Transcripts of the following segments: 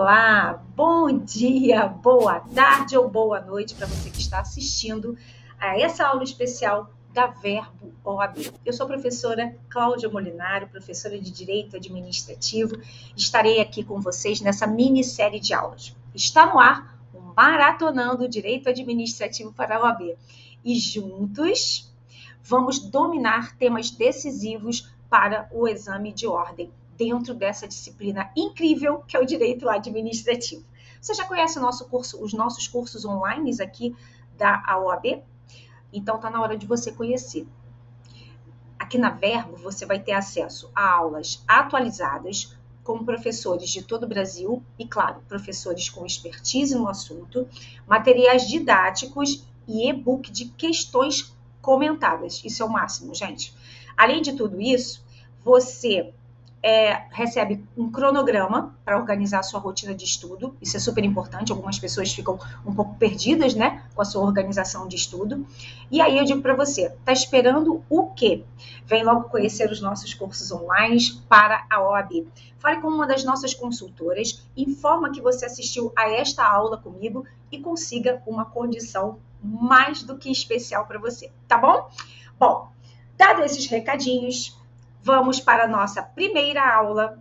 Olá, bom dia, boa tarde ou boa noite para você que está assistindo a essa aula especial da Verbo OAB. Eu sou a professora Cláudia Molinaro, professora de Direito Administrativo. Estarei aqui com vocês nessa minissérie de aulas. Está no ar o Maratonando Direito Administrativo para a OAB. E juntos vamos dominar temas decisivos para o exame de ordem dentro dessa disciplina incrível que é o direito administrativo. Você já conhece o nosso curso, os nossos cursos online aqui da OAB? Então está na hora de você conhecer. Aqui na Verbo você vai ter acesso a aulas atualizadas com professores de todo o Brasil e, claro, professores com expertise no assunto, materiais didáticos e e-book de questões comentadas. Isso é o máximo, gente. Além de tudo isso, você recebe um cronograma para organizar a sua rotina de estudo. Isso é super importante. Algumas pessoas ficam um pouco perdidas, né, com a sua organização de estudo. E aí eu digo para você, tá esperando o quê? Vem logo conhecer os nossos cursos online para a OAB. Fale com uma das nossas consultoras, informa que você assistiu a esta aula comigo e consiga uma condição mais do que especial para você, tá bom? Bom, dado esses recadinhos, vamos para a nossa primeira aula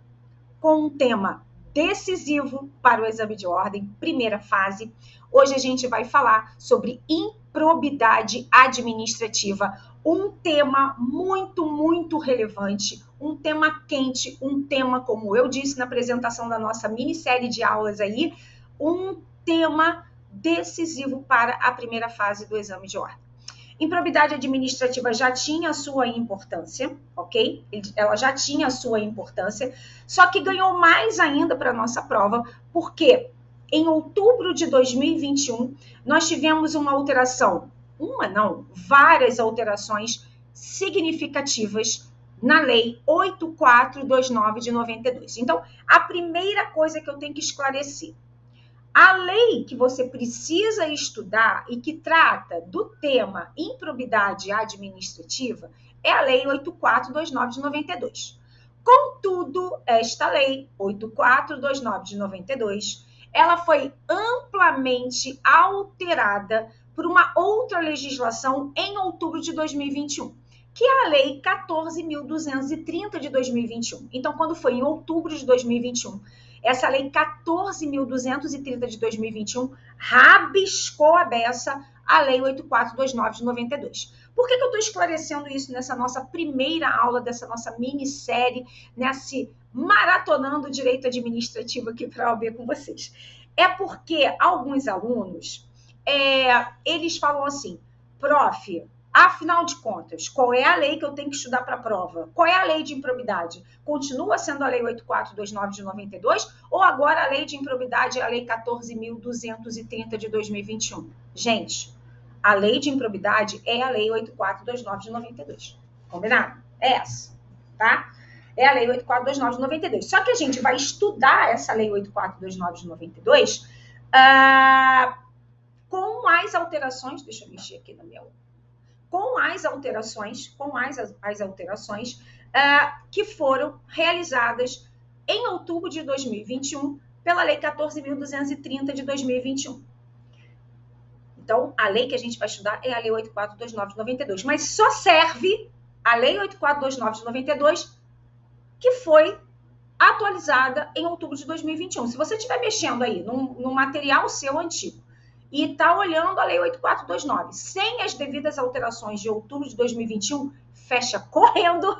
com um tema decisivo para o exame de ordem, primeira fase. Hoje a gente vai falar sobre improbidade administrativa, um tema muito relevante, um tema quente, um tema, como eu disse na apresentação da nossa minissérie de aulas aí, um tema decisivo para a primeira fase do exame de ordem. Improbidade administrativa já tinha a sua importância, ok? Ela já tinha a sua importância, só que ganhou mais ainda para a nossa prova, porque em outubro de 2021, nós tivemos uma alteração, várias alterações significativas na Lei 8429 de 92. Então, a primeira coisa que eu tenho que esclarecer, a lei que você precisa estudar e que trata do tema improbidade administrativa é a Lei 8429 de 92. Contudo, esta Lei 8429 de 92, ela foi amplamente alterada por uma outra legislação em outubro de 2021, que é a Lei 14.230 de 2021. Então, quando foi em outubro de 2021, essa Lei 14.230 de 2021 rabiscou a beça a Lei 8429 de 92. Por que eu estou esclarecendo isso nessa nossa primeira aula, dessa nossa minissérie, nesse maratonando direito administrativo aqui para a OAB com vocês? É porque alguns alunos, eles falam assim, prof, afinal de contas, qual é a lei que eu tenho que estudar para a prova? Qual é a lei de improbidade? Continua sendo a Lei 8429 de 92 ou agora a lei de improbidade é a Lei 14.230 de 2021? Gente, a lei de improbidade é a Lei 8429 de 92. Combinado? É essa, tá? É a Lei 8429 de 92. Só que a gente vai estudar essa Lei 8429 de 92 com as alterações, deixa eu mexer aqui no meu... com as alterações que foram realizadas em outubro de 2021 pela Lei 14.230 de 2021. Então, a lei que a gente vai estudar é a Lei 8429 de 92, mas só serve a Lei 8429 de 92 que foi atualizada em outubro de 2021. Se você estiver mexendo aí no material seu antigo, e está olhando a Lei 8429, sem as devidas alterações de outubro de 2021, fecha correndo,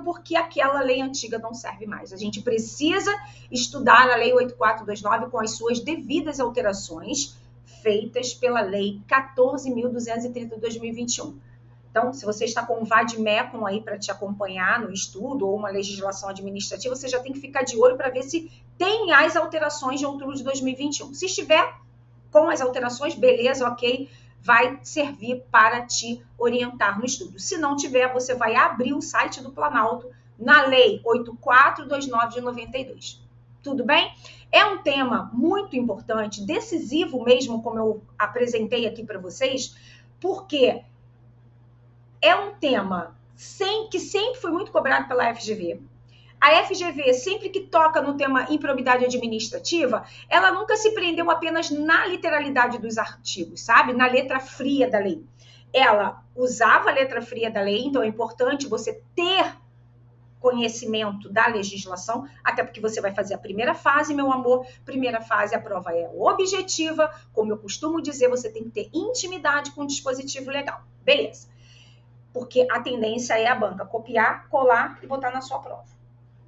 porque aquela lei antiga não serve mais. A gente precisa estudar a Lei 8429 com as suas devidas alterações feitas pela Lei 14.230 de 2021. Então, se você está com um vade-mecum aí para te acompanhar no estudo ou uma legislação administrativa, você já tem que ficar de olho para ver se tem as alterações de outubro de 2021. Se estiver com as alterações, beleza, ok, vai servir para te orientar no estudo. Se não tiver, você vai abrir o site do Planalto na Lei 8429 de 92. Tudo bem? É um tema muito importante, decisivo mesmo, como eu apresentei aqui para vocês, porque é um tema que sempre foi muito cobrado pela FGV. A FGV, sempre que toca no tema improbidade administrativa, ela nunca se prendeu apenas na literalidade dos artigos, sabe? Na letra fria da lei. Ela usava a letra fria da lei, então é importante você ter conhecimento da legislação, até porque você vai fazer a primeira fase, meu amor. Primeira fase, a prova é objetiva. Como eu costumo dizer, você tem que ter intimidade com o dispositivo legal. Beleza. Porque a tendência é a banca copiar, colar e botar na sua prova.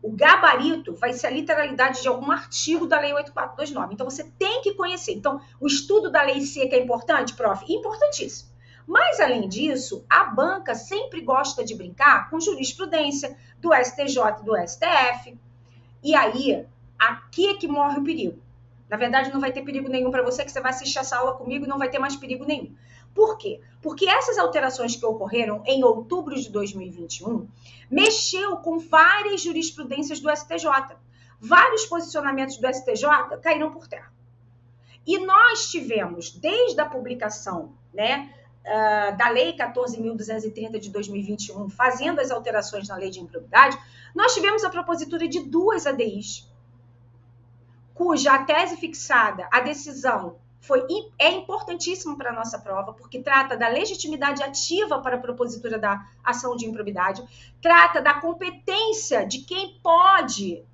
O gabarito vai ser a literalidade de algum artigo da Lei 8429. Então, você tem que conhecer. Então, o estudo da Lei Seca é importante, prof? Importantíssimo. Mas, além disso, a banca sempre gosta de brincar com jurisprudência do STJ e do STF. E aí, aqui é que morre o perigo. Na verdade, não vai ter perigo nenhum para você, que você vai assistir essa aula comigo e não vai ter mais perigo nenhum. Por quê? Porque essas alterações que ocorreram em outubro de 2021 mexeu com várias jurisprudências do STJ. Vários posicionamentos do STJ caíram por terra. E nós tivemos, desde a publicação, da Lei 14.230 de 2021, fazendo as alterações na Lei de Improbidade, nós tivemos a propositura de 2 ADIs, cuja a tese fixada, a decisão, é importantíssimo para a nossa prova, porque trata da legitimidade ativa para a propositura da ação de improbidade, trata da competência de quem pode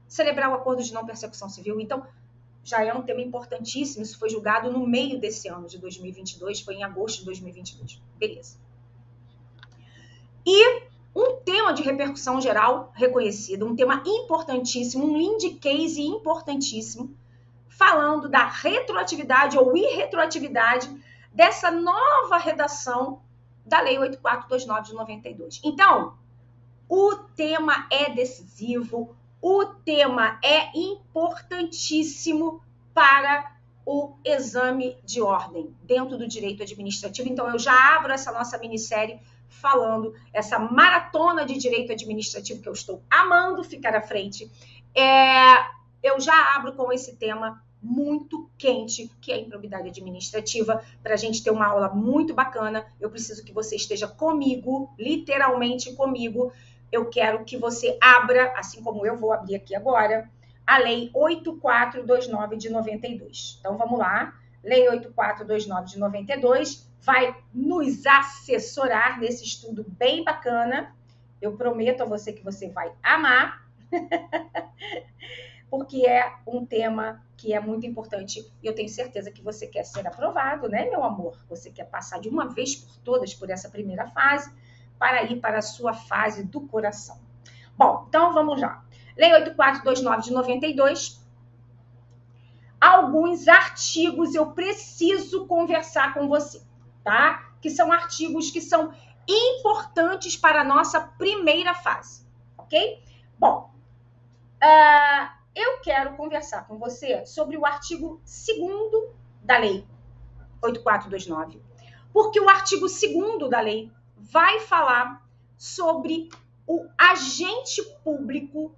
celebrar o acordo de não persecução civil. Então, já é um tema importantíssimo. Isso foi julgado no meio desse ano de 2022, foi em agosto de 2022. Beleza. E um tema de repercussão geral reconhecido, um tema importantíssimo, um lead case importantíssimo, falando da retroatividade ou irretroatividade dessa nova redação da Lei 8429 de 92. Então, o tema é decisivo, o tema é importantíssimo para o exame de ordem dentro do direito administrativo. Então, eu já abro essa nossa minissérie falando, essa maratona de direito administrativo que eu estou amando ficar à frente. Eu já abro com esse tema muito quente, que é a improbidade administrativa. Para a gente ter uma aula muito bacana, eu preciso que você esteja comigo, literalmente comigo. Eu quero que você abra, assim como eu vou abrir aqui agora, a Lei 8429 de 92. Então, vamos lá. Lei 8429 de 92 vai nos assessorar nesse estudo bem bacana. Eu prometo a você que você vai amar, porque é um tema que é muito importante e eu tenho certeza que você quer ser aprovado, né, meu amor? Você quer passar de uma vez por todas por essa primeira fase para ir para a sua fase do coração. Bom, então vamos lá. Lei 8429 de 92. Alguns artigos eu preciso conversar com você, tá? Que são artigos que são importantes para a nossa primeira fase, ok? Bom, eu quero conversar com você sobre o artigo 2º da Lei 8429, porque o artigo 2º da lei vai falar sobre o agente público,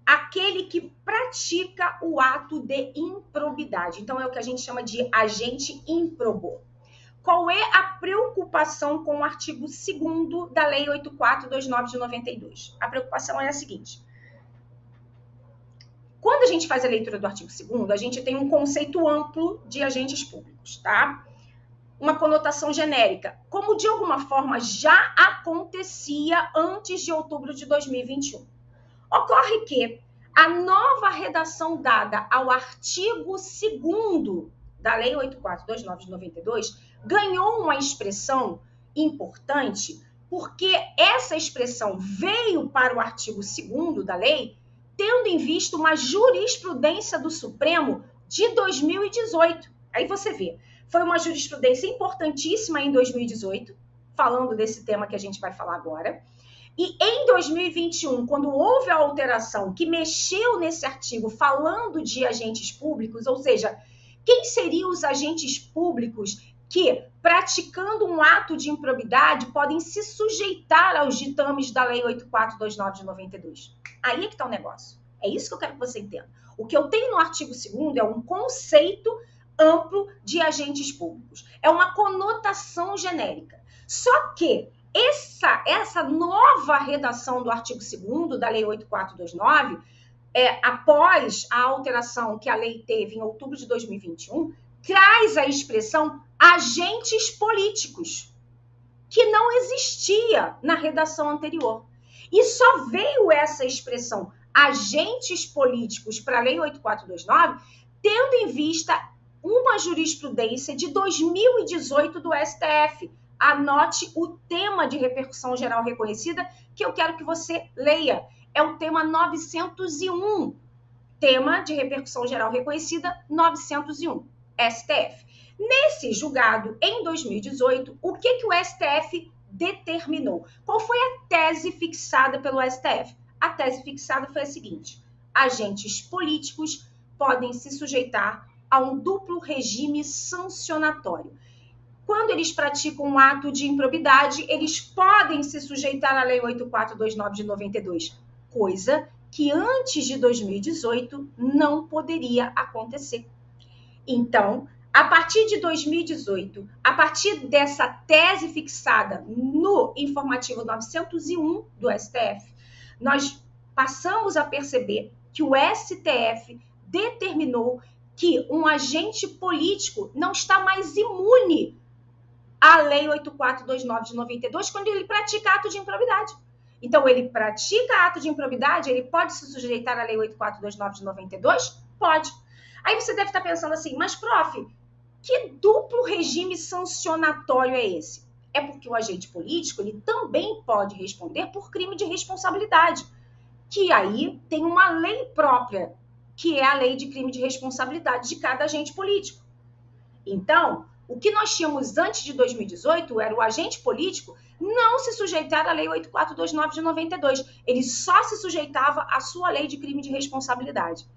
aquele que pratica o ato de improbidade. Então, é o que a gente chama de agente ímprobo. Qual é a preocupação com o artigo 2º da Lei 8429 de 92? A preocupação é a seguinte. Quando a gente faz a leitura do artigo 2º, a gente tem um conceito amplo de agentes públicos, tá? Uma conotação genérica, como de alguma forma já acontecia antes de outubro de 2021. Ocorre que a nova redação dada ao artigo 2º da Lei 8429 de 92 ganhou uma expressão importante, porque essa expressão veio para o artigo 2º da lei, tendo em vista uma jurisprudência do Supremo de 2018. Aí você vê, foi uma jurisprudência importantíssima em 2018, falando desse tema que a gente vai falar agora. E em 2021, quando houve a alteração que mexeu nesse artigo falando de agentes públicos, ou seja, quem seriam os agentes públicos que, praticando um ato de improbidade, podem se sujeitar aos ditames da Lei 8429 de 92? Aí é que está o negócio. É isso que eu quero que você entenda. O que eu tenho no artigo 2º é um conceito amplo de agentes públicos. É uma conotação genérica. Só que essa nova redação do artigo 2º da Lei 8429, após a alteração que a lei teve em outubro de 2021, traz a expressão agentes políticos, que não existia na redação anterior. E só veio essa expressão agentes políticos para a Lei 8429, tendo em vista uma jurisprudência de 2018 do STF. Anote o tema de repercussão geral reconhecida, que eu quero que você leia. É o tema 901. Tema de repercussão geral reconhecida 901, STF. Nesse julgado, em 2018, o que o STF determinou? Qual foi a tese fixada pelo STF? A tese fixada foi a seguinte: agentes políticos podem se sujeitar a um duplo regime sancionatório. Quando eles praticam um ato de improbidade, eles podem se sujeitar à Lei 8429 de 92, coisa que antes de 2018 não poderia acontecer. Então, a partir de 2018, a partir dessa tese fixada no informativo 901 do STF, nós passamos a perceber que o STF determinou que um agente político não está mais imune à Lei 8429 de 92 quando ele pratica ato de improbidade. Então, ele pratica ato de improbidade, ele pode se sujeitar à Lei 8429 de 92? Pode. Aí você deve estar pensando assim, mas, prof, que duplo regime sancionatório é esse? É porque o agente político ele também pode responder por crime de responsabilidade, que aí tem uma lei própria, que é a lei de crime de responsabilidade de cada agente político. Então, o que nós tínhamos antes de 2018 era o agente político não se sujeitar à Lei 8429 de 92. Ele só se sujeitava à sua lei de crime de responsabilidade,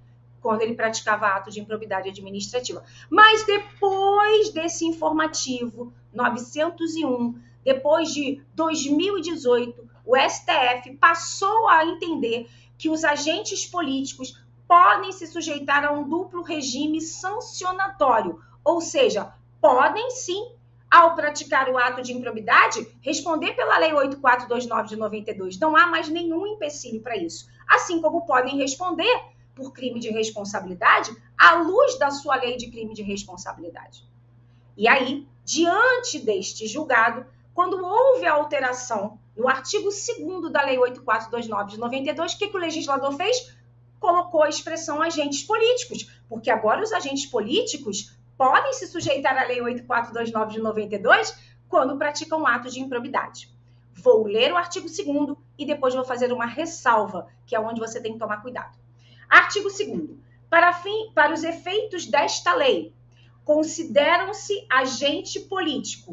quando ele praticava ato de improbidade administrativa. Mas depois desse informativo 901, depois de 2018, o STF passou a entender que os agentes políticos podem se sujeitar a um duplo regime sancionatório, ou seja, podem sim, ao praticar o ato de improbidade, responder pela Lei 8429 de 92. Não há mais nenhum empecilho para isso. Assim como podem responder por crime de responsabilidade à luz da sua lei de crime de responsabilidade. E aí, diante deste julgado, quando houve a alteração no artigo 2º da Lei 8429 de 92, o que o legislador fez? Colocou a expressão agentes políticos, porque agora os agentes políticos podem se sujeitar à Lei 8429 de 92 quando praticam ato de improbidade. Vou ler o artigo 2º e depois vou fazer uma ressalva, que é onde você tem que tomar cuidado. Artigo 2º. Para os efeitos desta lei, consideram-se agente público.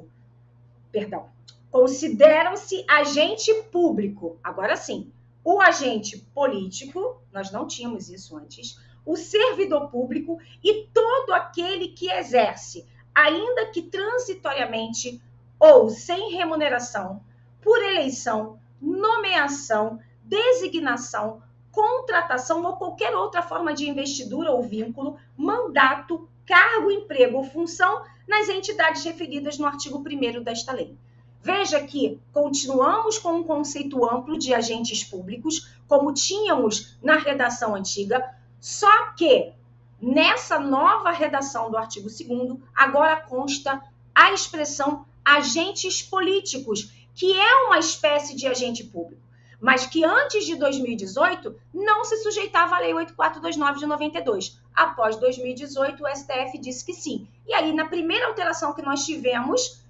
Agora sim, o agente político, nós não tínhamos isso antes, o servidor público e todo aquele que exerce, ainda que transitoriamente ou sem remuneração, por eleição, nomeação, designação, contratação ou qualquer outra forma de investidura ou vínculo, mandato, cargo, emprego ou função nas entidades referidas no artigo 1º desta lei. Veja que continuamos com um conceito amplo de agentes públicos, como tínhamos na redação antiga, só que nessa nova redação do artigo 2º, agora consta a expressão agentes políticos, que é uma espécie de agente público, mas que antes de 2018 não se sujeitava à Lei 8429 de 92. Após 2018, o STF disse que sim. E aí, na primeira alteração que nós tivemos,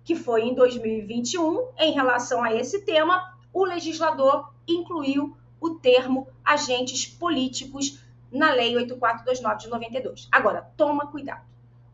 que foi em 2021, em relação a esse tema, o legislador incluiu o termo agentes políticos na Lei 8429 de 92. Agora, toma cuidado.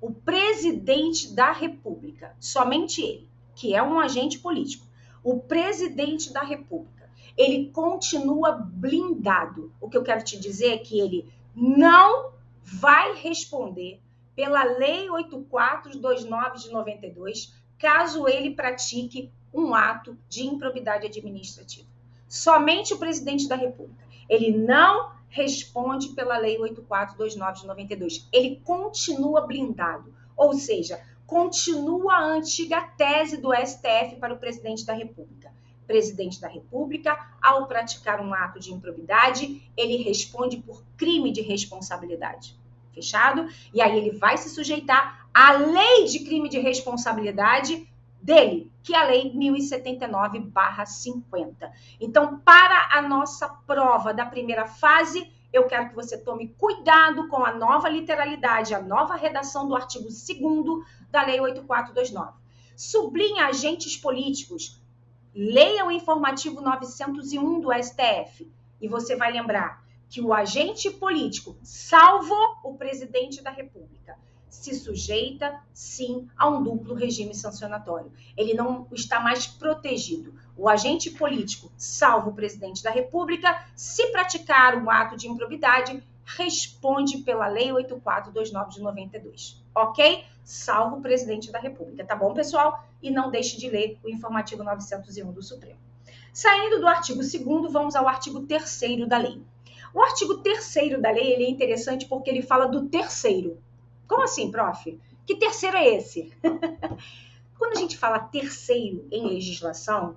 O presidente da República, somente ele, que é um agente político, o presidente da República, ele continua blindado. O que eu quero te dizer é que ele não vai responder pela Lei 8429 de 92, caso ele pratique um ato de improbidade administrativa. Somente o presidente da República. Ele não responde pela Lei 8429 de 92. Ele continua blindado. Ou seja, continua a antiga tese do STF para o presidente da República. Presidente da República, ao praticar um ato de improbidade, ele responde por crime de responsabilidade. Fechado? E aí ele vai se sujeitar à lei de crime de responsabilidade dele, que é a lei 1079/50. Então, para a nossa prova da primeira fase, eu quero que você tome cuidado com a nova literalidade, a nova redação do artigo 2º da lei 8429. Sublinha agentes políticos. Leia o informativo 901 do STF e você vai lembrar que o agente político, salvo o presidente da República, se sujeita, sim, a um duplo regime sancionatório. Ele não está mais protegido. O agente político, salvo o presidente da República, se praticar um ato de improbidade, responde pela Lei 8429 de 92, ok? Salvo o presidente da República, tá bom, pessoal? E não deixe de ler o informativo 901 do Supremo. Saindo do artigo 2º, vamos ao artigo 3º da lei. O artigo 3º da lei ele é interessante porque ele fala do terceiro. Como assim, prof? Que terceiro é esse? Quando a gente fala terceiro em legislação,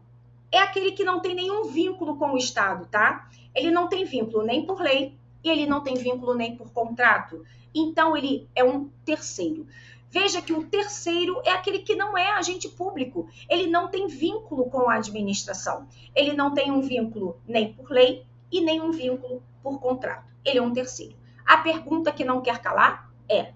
é aquele que não tem nenhum vínculo com o Estado, tá? Ele não tem vínculo nem por lei e ele não tem vínculo nem por contrato. Então, ele é um terceiro. Veja que o terceiro é aquele que não é agente público. Ele não tem vínculo com a administração. Ele não tem um vínculo nem por lei e nem um vínculo por contrato. Ele é um terceiro. A pergunta que não quer calar é: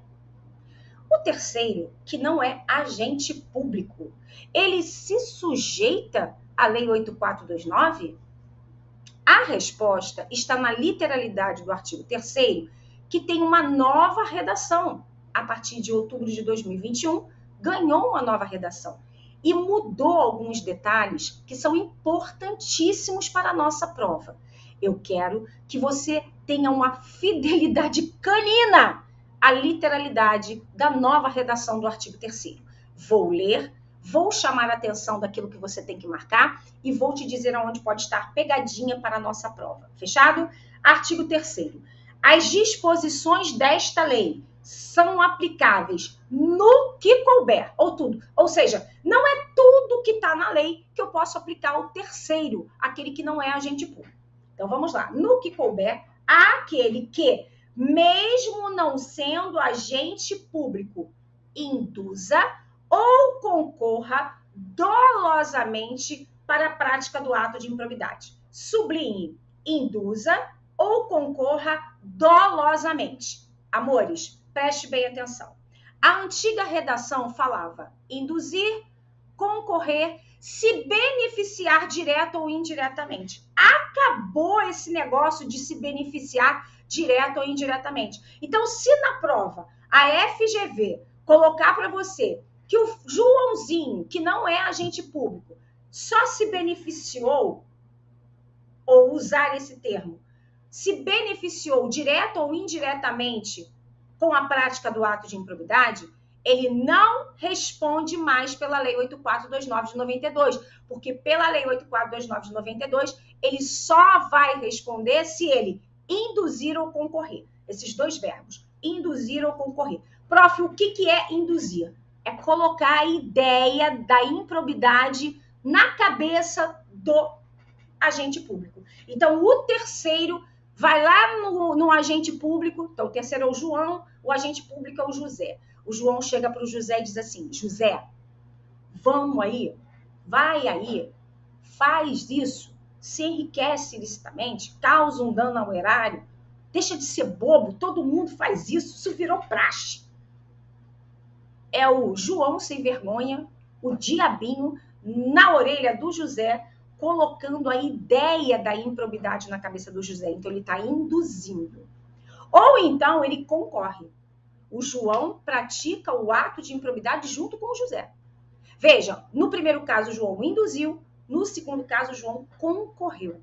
o terceiro, que não é agente público, ele se sujeita à Lei 8429? A resposta está na literalidade do artigo 3º, que tem uma nova redação. A partir de outubro de 2021, ganhou uma nova redação e mudou alguns detalhes que são importantíssimos para a nossa prova. Eu quero que você tenha uma fidelidade canina à literalidade da nova redação do artigo 3º. Vou ler, vou chamar a atenção daquilo que você tem que marcar e vou te dizer aonde pode estar pegadinha para a nossa prova. Fechado? Artigo 3º. As disposições desta lei são aplicáveis no que couber, ou tudo. Ou seja, não é tudo que está na lei que eu posso aplicar ao terceiro, aquele que não é agente público. Então, vamos lá. No que couber, aquele que, mesmo não sendo agente público, induza ou concorra dolosamente para a prática do ato de improbidade. Sublinhe, induza ou concorra dolosamente. Amores, preste bem atenção. A antiga redação falava induzir, concorrer, se beneficiar direto ou indiretamente. Acabou esse negócio de se beneficiar direto ou indiretamente. Então, se na prova a FGV colocar para você que o Joãozinho, que não é agente público, só se beneficiou, ou usar esse termo, se beneficiou direto ou indiretamente com a prática do ato de improbidade, ele não responde mais pela Lei 8429 de 92, porque pela Lei 8429 de 92, ele só vai responder se ele induzir ou concorrer. Esses dois verbos, induzir ou concorrer. Prof, o que é induzir? É colocar a ideia da improbidade na cabeça do agente público. Então, o terceiro vai lá no agente público, então o terceiro é o João, o agente público é o José. O João chega para o José e diz assim: José, vamos aí, vai aí, faz isso, se enriquece ilicitamente, causa um dano ao erário, deixa de ser bobo, todo mundo faz isso virou praxe. É o João sem vergonha, o diabinho, na orelha do José, colocando a ideia da improbidade na cabeça do José. Então, ele está induzindo. Ou então, ele concorre. O João pratica o ato de improbidade junto com o José. Veja, no primeiro caso, o João induziu. No segundo caso, o João concorreu.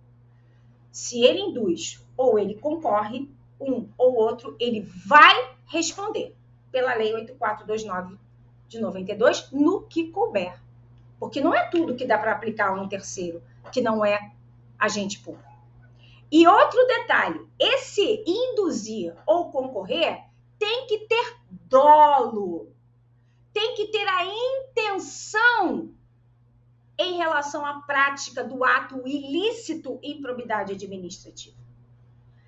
Se ele induz ou ele concorre, um ou outro, ele vai responder pela Lei 8429 de 92 no que couber. Porque não é tudo que dá para aplicar a um terceiro que não é agente público. E outro detalhe, esse induzir ou concorrer tem que ter dolo. tem que ter a intenção em relação à prática do ato ilícito e improbidade administrativa.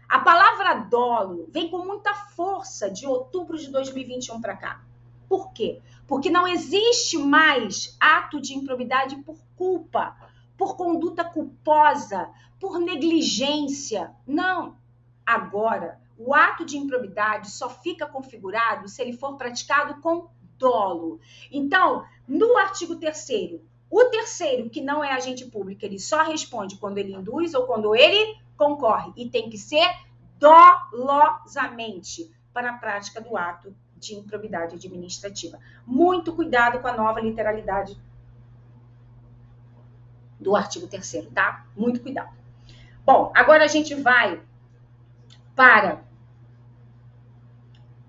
A palavra dolo vem com muita força de outubro de 2021 para cá. Por quê? Porque não existe mais ato de improbidade por culpa, por conduta culposa, por negligência. Não. Agora, o ato de improbidade só fica configurado se ele for praticado com dolo. Então, no artigo 3º, o terceiro, que não é agente público, ele só responde quando ele induz ou quando ele concorre. E tem que ser dolosamente para a prática do ato de improbidade administrativa. Muito cuidado com a nova literalidade do artigo 3º, tá? Muito cuidado. Bom, agora a gente vai para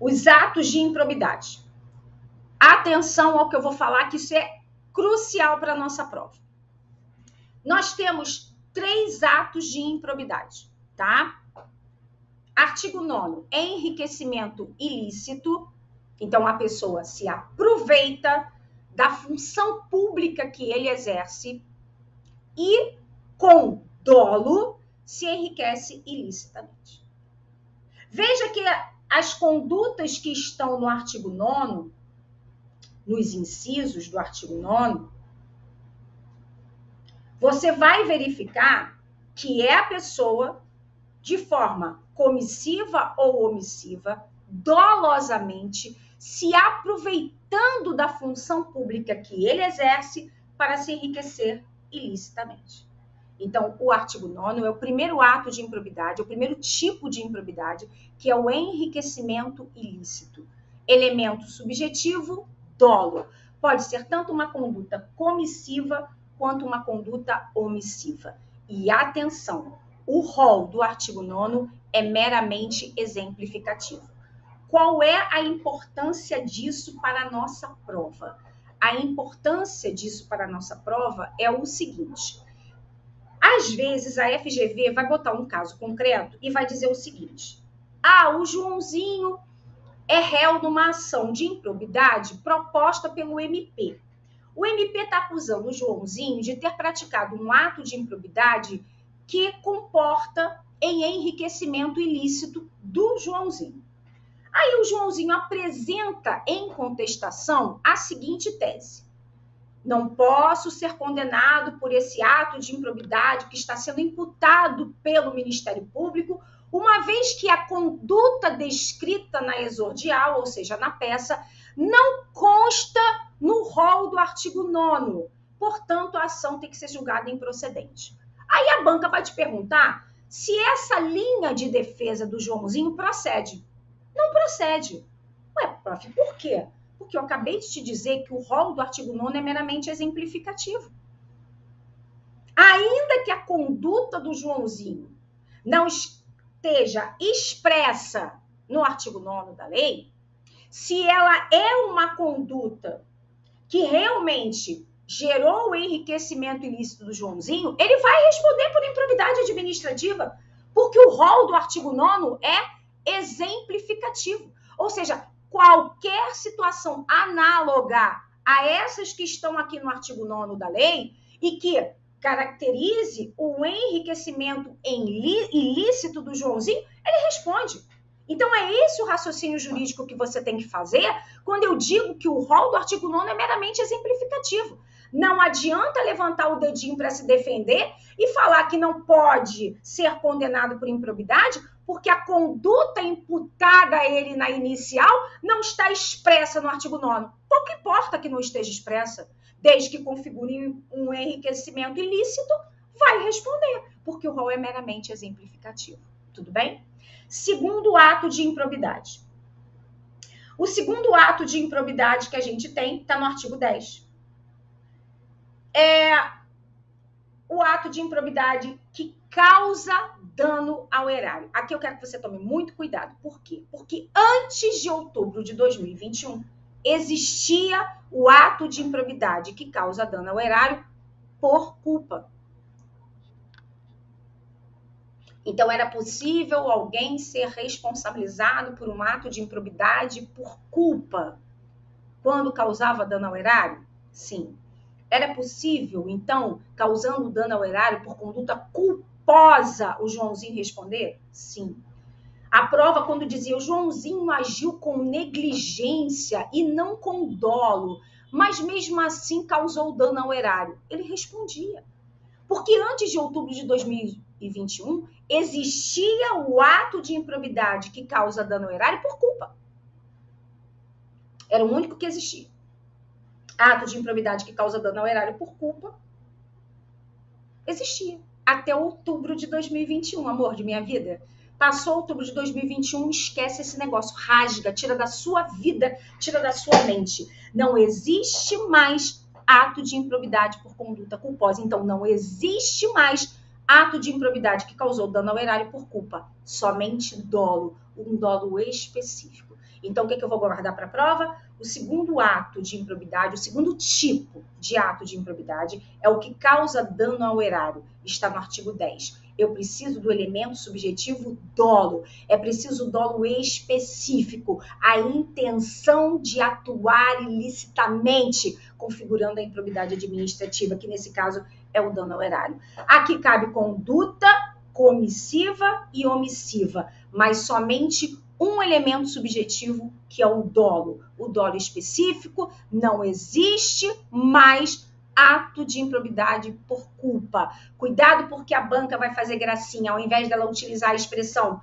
os atos de improbidade. Atenção ao que eu vou falar, que isso é crucial para a nossa prova. Nós temos 3 atos de improbidade, tá? Artigo 9º, enriquecimento ilícito. Então, a pessoa se aproveita da função pública que ele exerce e, com dolo, se enriquece ilicitamente. Veja que as condutas que estão no artigo 9º, nos incisos do artigo 9º, você vai verificar que é a pessoa, de forma comissiva ou omissiva, dolosamente, se aproveitando da função pública que ele exerce para se enriquecer ilicitamente. Então, o artigo 9º é o primeiro ato de improbidade, é o primeiro tipo de improbidade, que é o enriquecimento ilícito. Elemento subjetivo, dolo. Pode ser tanto uma conduta comissiva quanto uma conduta omissiva. E atenção, o rol do artigo 9º é meramente exemplificativo. Qual é a importância disso para a nossa prova? A importância disso para a nossa prova é o seguinte: às vezes a FGV vai botar um caso concreto e vai dizer o seguinte: o Joãozinho é réu numa ação de improbidade proposta pelo MP. O MP está acusando o Joãozinho de ter praticado um ato de improbidade que comporta em enriquecimento ilícito do Joãozinho. Aí o Joãozinho apresenta em contestação a seguinte tese: não posso ser condenado por esse ato de improbidade que está sendo imputado pelo Ministério Público, uma vez que a conduta descrita na exordial, ou seja, na peça, não consta no rol do artigo 9º. Portanto, a ação tem que ser julgada improcedente. Aí a banca vai te perguntar se essa linha de defesa do Joãozinho procede. Não procede. Ué, prof, por quê? Porque eu acabei de te dizer que o rol do artigo 9º é meramente exemplificativo. Ainda que a conduta do Joãozinho não esteja expressa no artigo 9º da lei, se ela é uma conduta que realmente gerou o enriquecimento ilícito do Joãozinho, ele vai responder por improbidade administrativa, porque o rol do artigo 9º é exemplificativo. Ou seja, qualquer situação análoga a essas que estão aqui no artigo 9º da lei e que caracterize o enriquecimento ilícito do Joãozinho, ele responde. Então, é esse o raciocínio jurídico que você tem que fazer quando eu digo que o rol do artigo 9º é meramente exemplificativo. Não adianta levantar o dedinho para se defender e falar que não pode ser condenado por improbidade, porque a conduta imputada a ele na inicial não está expressa no artigo 9º. Pouco importa que não esteja expressa, desde que configure um enriquecimento ilícito, vai responder, porque o rol é meramente exemplificativo. Tudo bem? Segundo ato de improbidade. O segundo ato de improbidade que a gente tem está no artigo 10. É o ato de improbidade que causa dano ao erário. Aqui eu quero que você tome muito cuidado. Por quê? Porque antes de outubro de 2021, existia o ato de improbidade que causa dano ao erário por culpa. Então, era possível alguém ser responsabilizado por um ato de improbidade por culpa. quando causava dano ao erário? Sim. Era possível, então, causando dano ao erário por conduta culposa, o Joãozinho responder? Sim. A prova, quando dizia o Joãozinho agiu com negligência e não com dolo, mas mesmo assim causou dano ao erário, ele respondia. Porque antes de outubro de 2021, existia o ato de improbidade que causa dano ao erário por culpa. Era o único que existia. Ato de improbidade que causa dano ao erário por culpa existia. Até outubro de 2021, amor de minha vida. Passou outubro de 2021, esquece esse negócio, rasga, tira da sua vida, tira da sua mente. Não existe mais ato de improbidade por conduta culposa. Então, não existe mais ato de improbidade que causou dano ao erário por culpa. Somente dolo, um dolo específico. Então, o que eu vou guardar para a prova? O segundo ato de improbidade, o segundo tipo de ato de improbidade é o que causa dano ao erário. Está no artigo 10. Eu preciso do elemento subjetivo dolo. É preciso dolo específico. A intenção de atuar ilicitamente, configurando a improbidade administrativa, que nesse caso é o dano ao erário. Aqui cabe conduta comissiva e omissiva, mas somente um elemento subjetivo, que é o dolo específico. Não existe mais ato de improbidade por culpa. Cuidado, porque a banca vai fazer gracinha, ao invés dela utilizar a expressão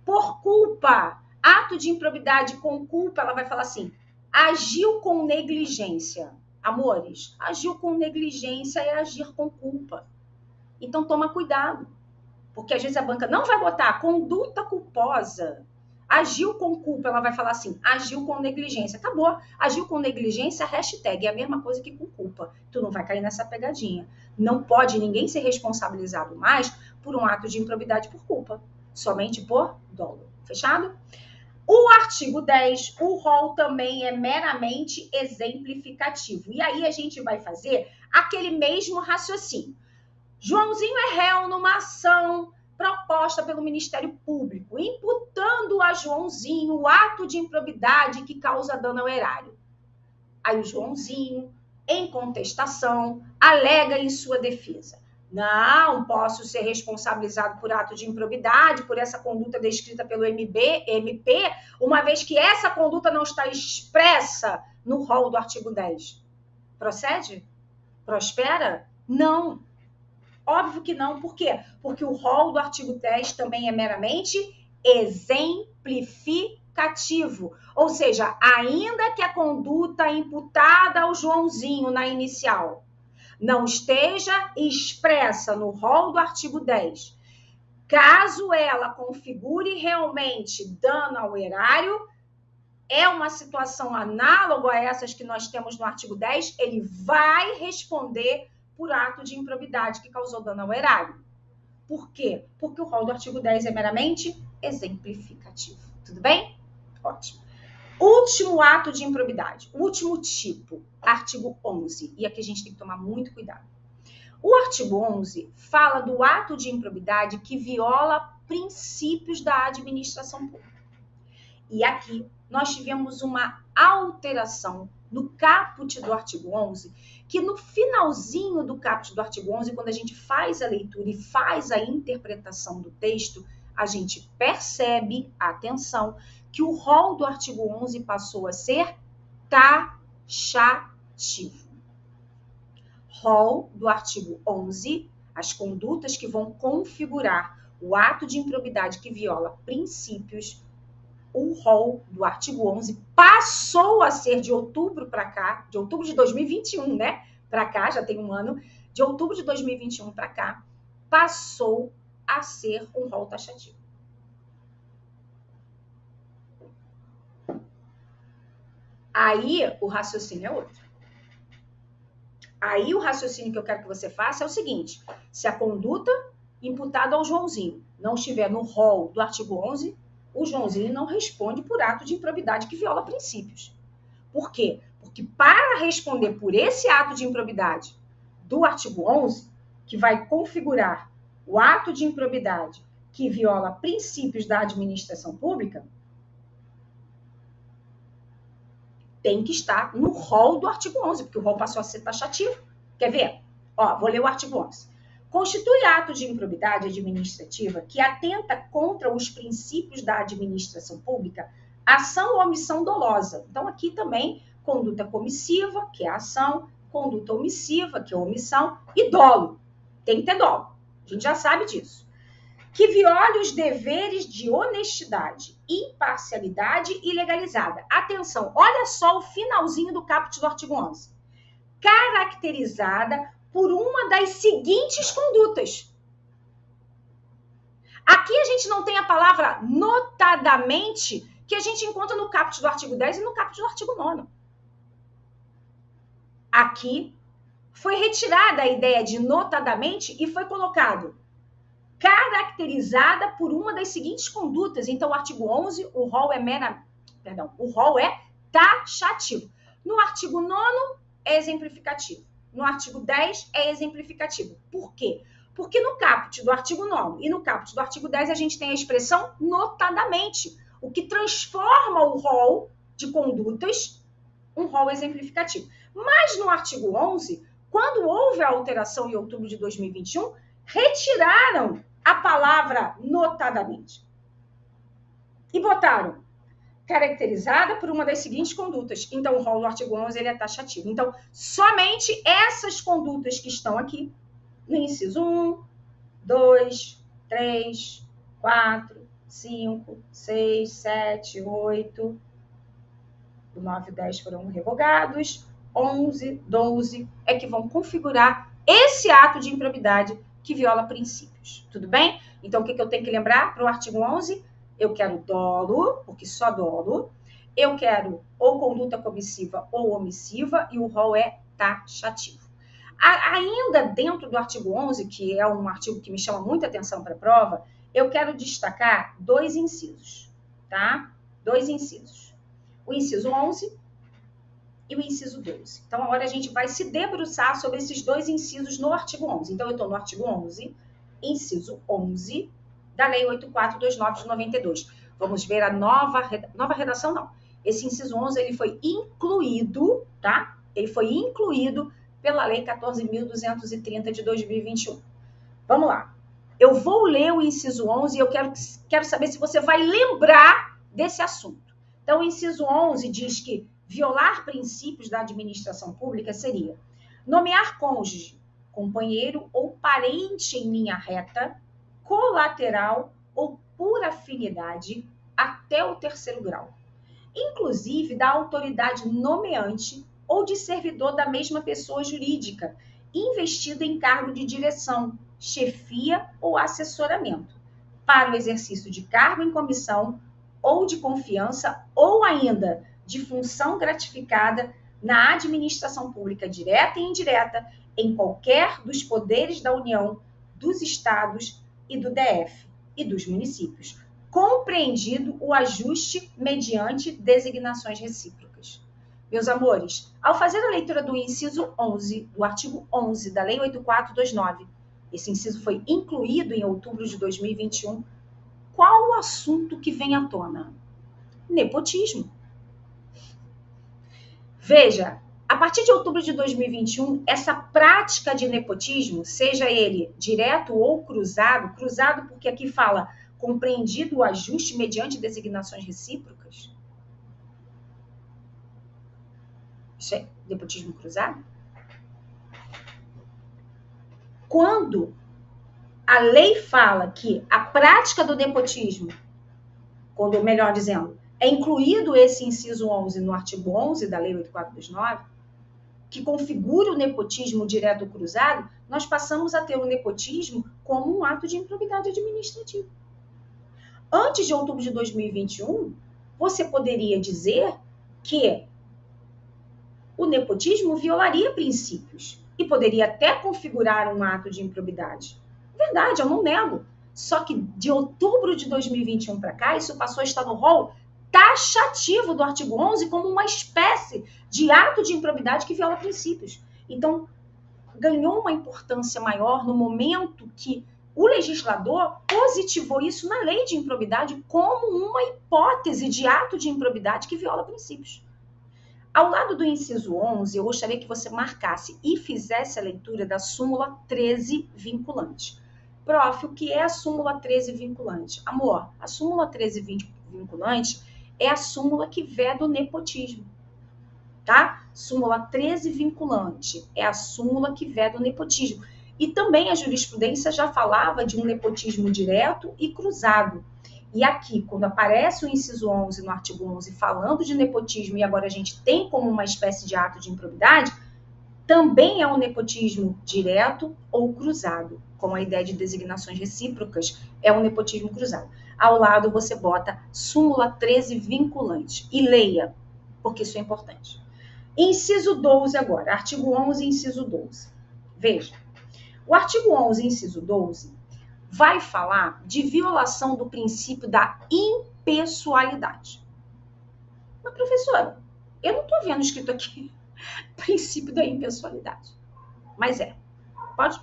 por culpa, ato de improbidade com culpa, ela vai falar assim, agiu com negligência. Amores, agiu com negligência é agir com culpa. Então toma cuidado, porque às vezes a banca não vai botar conduta culposa, agiu com culpa, ela vai falar assim, agiu com negligência. Acabou. Agiu com negligência, hashtag, é a mesma coisa que com culpa. Tu não vai cair nessa pegadinha. Não pode ninguém ser responsabilizado mais por um ato de improbidade por culpa. Somente por dolo. Fechado? O artigo 10, o rol também é meramente exemplificativo. E aí a gente vai fazer aquele mesmo raciocínio. Joãozinho é réu numa ação proposta pelo Ministério Público, imputando a Joãozinho o ato de improbidade que causa dano ao erário. Aí o Joãozinho, em contestação, alega em sua defesa. Não posso ser responsabilizado por ato de improbidade, por essa conduta descrita pelo MP, uma vez que essa conduta não está expressa no rol do artigo 10. Procede? Prospera? Não. Óbvio que não. Por quê? Porque o rol do artigo 10 também é meramente exemplificativo. Ou seja, ainda que a conduta imputada ao Joãozinho na inicial não esteja expressa no rol do artigo 10, caso ela configure realmente dano ao erário, é uma situação análoga a essas que nós temos no artigo 10, ele vai responder por ato de improbidade que causou dano ao erário. Por quê? Porque o rol do artigo 10 é meramente exemplificativo. Tudo bem? Ótimo. Último ato de improbidade, último tipo, artigo 11. E aqui a gente tem que tomar muito cuidado. O artigo 11 fala do ato de improbidade que viola princípios da administração pública. E aqui nós tivemos uma alteração no caput do artigo 11, que no finalzinho do caput do artigo 11, quando a gente faz a leitura e faz a interpretação do texto, a gente percebe, atenção, que o rol do artigo 11 passou a ser taxativo. Rol do artigo 11, as condutas que vão configurar o ato de improbidade que viola princípios, o rol do artigo 11 passou a ser de outubro para cá, de outubro de 2021, né? Para cá, já tem um ano, de outubro de 2021 para cá, passou a ser um rol taxativo. Aí o raciocínio é outro. Aí o raciocínio que eu quero que você faça é o seguinte: se a conduta imputada ao Joãozinho não estiver no rol do artigo 11, o Joãozinho não responde por ato de improbidade que viola princípios. Por quê? Porque para responder por esse ato de improbidade do artigo 11, que vai configurar o ato de improbidade que viola princípios da administração pública, tem que estar no rol do artigo 11, porque o rol passou a ser taxativo. Quer ver? Ó, vou ler o artigo 11. Constitui ato de improbidade administrativa que atenta contra os princípios da administração pública, ação ou omissão dolosa. Então, aqui também, conduta comissiva, que é a ação, conduta omissiva, que é a omissão, e dolo. Tem que ter dolo. A gente já sabe disso. Que viole os deveres de honestidade, imparcialidade e legalizada. Atenção, olha só o finalzinho do caput do artigo 11. Caracterizada por uma das seguintes condutas. Aqui a gente não tem a palavra notadamente, que a gente encontra no caput do artigo 10 e no caput do artigo 9. Aqui foi retirada a ideia de notadamente e foi colocado caracterizada por uma das seguintes condutas. Então, o artigo 11, o rol é taxativo. No artigo 9 é exemplificativo. No artigo 10 é exemplificativo. Por quê? Porque no caput do artigo 9 e no caput do artigo 10 a gente tem a expressão notadamente, o que transforma o rol de condutas um rol exemplificativo. Mas no artigo 11, quando houve a alteração em outubro de 2021, retiraram a palavra notadamente e botaram caracterizada por uma das seguintes condutas. Então, o rol do artigo 11 ele é taxativo. Então, somente essas condutas que estão aqui, no inciso 1, 2, 3, 4, 5, 6, 7, 8, o 9 e 10 foram revogados, 11, 12 é que vão configurar esse ato de improbidade que viola princípios. Tudo bem? Então, o que eu tenho que lembrar para o artigo 11? Eu quero dolo, porque só dolo. Eu quero ou conduta comissiva ou omissiva, e o rol é taxativo. Ainda dentro do artigo 11, que é um artigo que me chama muita atenção para a prova, eu quero destacar dois incisos, tá? Dois incisos. O inciso 11 e o inciso 12. Então, agora a gente vai se debruçar sobre esses dois incisos no artigo 11. Então, eu estou no artigo 11, inciso 11, da Lei 8429 de 92. Vamos ver a nova redação, não. Esse inciso 11, ele foi incluído, tá? Ele foi incluído pela Lei 14.230 de 2021. Vamos lá. Eu vou ler o inciso 11 e eu quero saber se você vai lembrar desse assunto. Então, o inciso 11 diz que violar princípios da administração pública seria nomear cônjuge, companheiro ou parente em linha reta, colateral ou por afinidade até o 3º grau, inclusive da autoridade nomeante ou de servidor da mesma pessoa jurídica, investido em cargo de direção, chefia ou assessoramento, para o exercício de cargo em comissão ou de confiança ou ainda de função gratificada na administração pública direta e indireta em qualquer dos poderes da União, dos estados e do DF e dos municípios, compreendido o ajuste mediante designações recíprocas. Meus amores, ao fazer a leitura do inciso 11, do artigo 11 da Lei 8429, esse inciso foi incluído em outubro de 2021, qual o assunto que vem à tona? Nepotismo. Veja, a partir de outubro de 2021, essa prática de nepotismo, seja ele direto ou cruzado porque aqui fala compreendido o ajuste mediante designações recíprocas. Isso é nepotismo cruzado? Quando a lei fala que a prática do nepotismo, quando, melhor dizendo, é incluído esse inciso 11 no artigo 11 da Lei 8429, que configura o nepotismo direto ou cruzado, nós passamos a ter o nepotismo como um ato de improbidade administrativa. Antes de outubro de 2021, você poderia dizer que o nepotismo violaria princípios e poderia até configurar um ato de improbidade. Verdade, eu não nego. Só que de outubro de 2021 para cá, isso passou a estar no rol taxativo do artigo 11 como uma espécie de ato de improbidade que viola princípios. Então, ganhou uma importância maior no momento que o legislador positivou isso na lei de improbidade como uma hipótese de ato de improbidade que viola princípios. Ao lado do inciso 11, eu gostaria que você marcasse e fizesse a leitura da súmula 13 vinculante. Prof, o que é a súmula 13 vinculante? Amor, a súmula 13 vinculante é a súmula que veda o nepotismo, tá? Súmula 13 vinculante é a súmula que veda o nepotismo. E também a jurisprudência já falava de um nepotismo direto e cruzado. E aqui, quando aparece o inciso 11 no artigo 11 falando de nepotismo e agora a gente tem como uma espécie de ato de improbidade, também é um nepotismo direto ou cruzado, com a ideia de designações recíprocas, é um nepotismo cruzado. Ao lado você bota súmula 13 vinculante e leia, porque isso é importante. Inciso 12 agora, artigo 11, inciso 12. Veja, o artigo 11, inciso 12, vai falar de violação do princípio da impessoalidade. Mas, professora, eu não estou vendo escrito aqui princípio da impessoalidade. Mas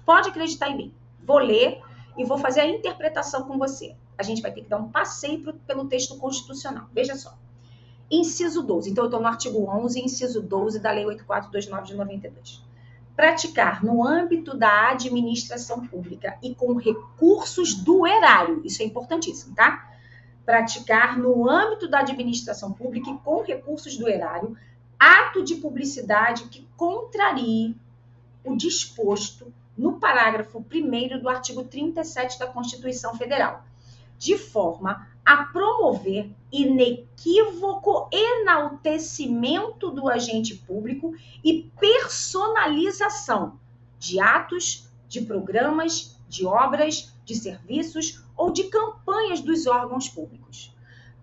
pode acreditar em mim. Vou ler e vou fazer a interpretação com você. A gente vai ter que dar um passeio pelo texto constitucional. Veja só. Inciso 12. Então, eu estou no artigo 11, inciso 12 da Lei 8429 de 92. Praticar no âmbito da administração pública e com recursos do erário. Isso é importantíssimo, tá? Praticar no âmbito da administração pública e com recursos do erário ato de publicidade que contrarie o disposto no parágrafo 1º do artigo 37 da Constituição Federal, de forma a promover inequívoco enaltecimento do agente público e personalização de atos, de programas, de obras, de serviços ou de campanhas dos órgãos públicos.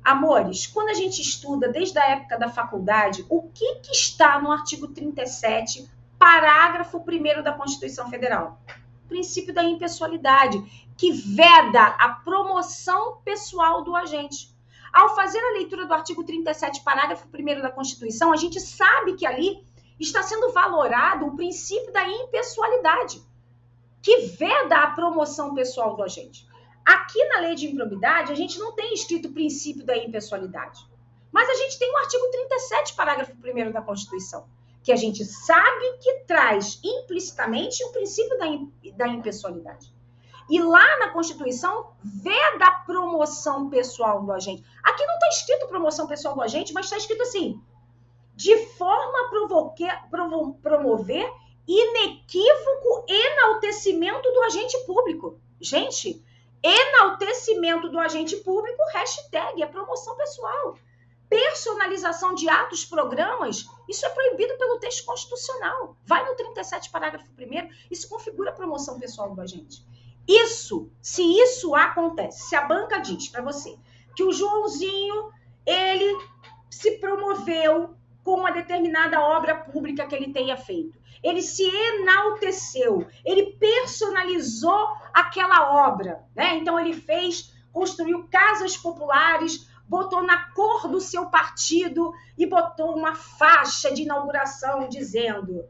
Amores, quando a gente estuda desde a época da faculdade, o que está no artigo 37, parágrafo 1º da Constituição Federal? O princípio da impessoalidade, que veda a promoção pessoal do agente. Ao fazer a leitura do artigo 37, parágrafo 1º da Constituição, a gente sabe que ali está sendo valorado o princípio da impessoalidade, que veda a promoção pessoal do agente. Aqui na lei de improbidade, a gente não tem escrito o princípio da impessoalidade. Mas a gente tem o artigo 37, parágrafo 1º da Constituição, que a gente sabe que traz implicitamente o princípio da impessoalidade. E lá na Constituição, veda a promoção pessoal do agente. Aqui não está escrito promoção pessoal do agente, mas está escrito assim, de forma a promover inequívoco enaltecimento do agente público. Gente, enaltecimento do agente público, hashtag, é promoção pessoal. Personalização de atos, programas, isso é proibido pelo texto constitucional. Vai no 37, parágrafo 1º, isso configura a promoção pessoal do agente. Se isso acontece, se a banca diz para você que o Joãozinho, ele se promoveu com uma determinada obra pública que ele tenha feito, ele se enalteceu, ele personalizou aquela obra, né? Então ele construiu casas populares, botou na cor do seu partido e botou uma faixa de inauguração dizendo: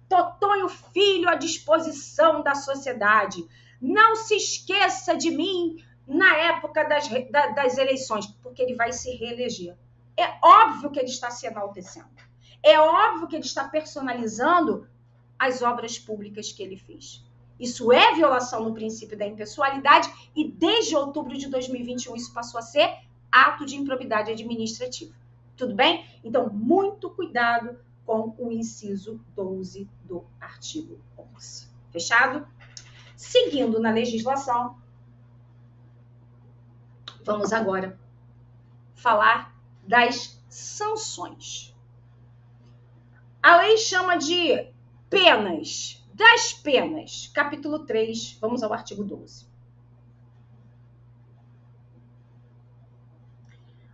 Totonho Filho à disposição da sociedade. Não se esqueça de mim na época das eleições, porque ele vai se reeleger. É óbvio que ele está se enaltecendo. É óbvio que ele está personalizando as obras públicas que ele fez. Isso é violação no princípio da impessoalidade e desde outubro de 2021 isso passou a ser ato de improbidade administrativa. Tudo bem? Então, muito cuidado com o inciso 12 do artigo 11. Fechado? Seguindo na legislação, vamos agora falar das sanções. A lei chama de penas, das penas, capítulo 3, vamos ao artigo 12.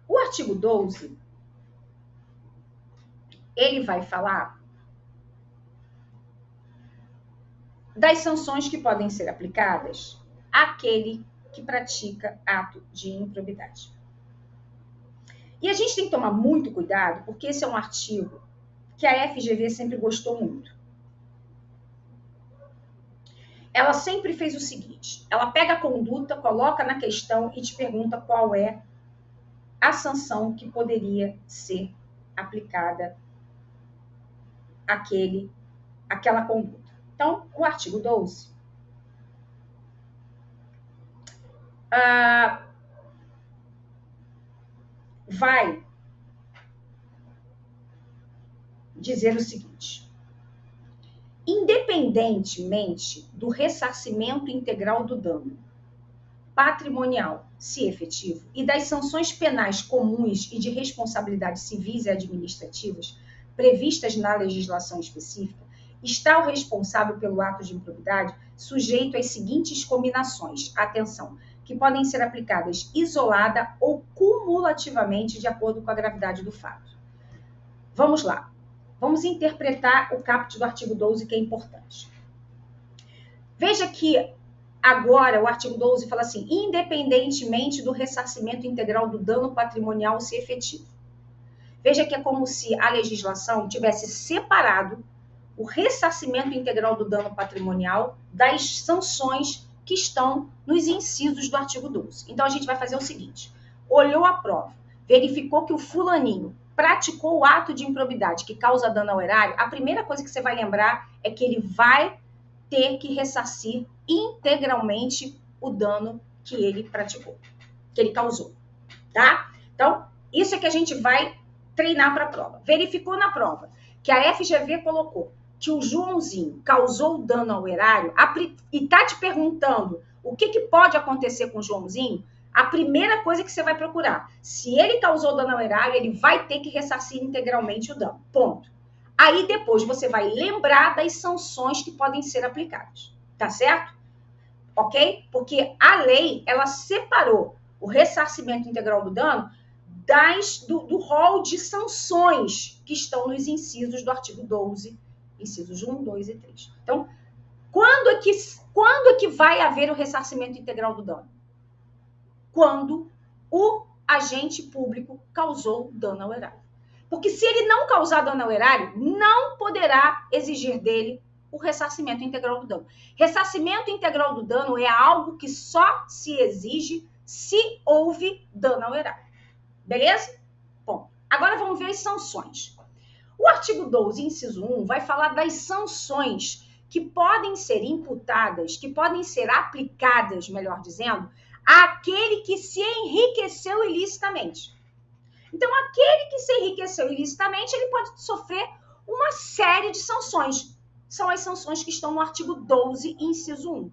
O artigo 12, ele vai falar das sanções que podem ser aplicadas àquele que pratica ato de improbidade. E a gente tem que tomar muito cuidado, porque esse é um artigo que a FGV sempre gostou muito. Ela sempre fez o seguinte, ela pega a conduta, coloca na questão e te pergunta qual é a sanção que poderia ser aplicada aquela conduta. Então, o artigo 12 vai dizer o seguinte: independentemente do ressarcimento integral do dano patrimonial, se efetivo, e das sanções penais comuns e de responsabilidades civis e administrativas previstas na legislação específica, está o responsável pelo ato de improbidade sujeito às seguintes combinações, atenção, que podem ser aplicadas isolada ou cumulativamente de acordo com a gravidade do fato. Vamos lá. Vamos interpretar o caput do artigo 12, que é importante. Veja que agora o artigo 12 fala assim: independentemente do ressarcimento integral do dano patrimonial se efetivo. Veja que é como se a legislação tivesse separado o ressarcimento integral do dano patrimonial das sanções que estão nos incisos do artigo 12. Então, a gente vai fazer o seguinte: olhou a prova, verificou que o fulaninho praticou o ato de improbidade que causa dano ao erário, a primeira coisa que você vai lembrar é que ele vai ter que ressarcir integralmente o dano que ele praticou, que ele causou, tá? Então, isso é que a gente vai treinar para a prova. Verificou na prova que a FGV colocou que o Joãozinho causou dano ao erário e tá te perguntando o que pode acontecer com o Joãozinho, a primeira coisa que você vai procurar, se ele causou dano ao erário, ele vai ter que ressarcir integralmente o dano, ponto. Aí depois você vai lembrar das sanções que podem ser aplicadas, tá certo? Ok? Porque a lei, ela separou o ressarcimento integral do dano do rol de sanções que estão nos incisos do artigo 12, incisos 1, 2 e 3. Então, quando é que vai haver o ressarcimento integral do dano? Quando o agente público causou dano ao erário. Porque se ele não causar dano ao erário, não poderá exigir dele o ressarcimento integral do dano. Ressarcimento integral do dano é algo que só se exige se houve dano ao erário. Beleza? Bom, agora vamos ver as sanções. O artigo 12, inciso 1, vai falar das sanções que podem ser imputadas, que podem ser aplicadas, melhor dizendo, àquele que se enriqueceu ilicitamente. Então, aquele que se enriqueceu ilicitamente, ele pode sofrer uma série de sanções. São as sanções que estão no artigo 12, inciso 1.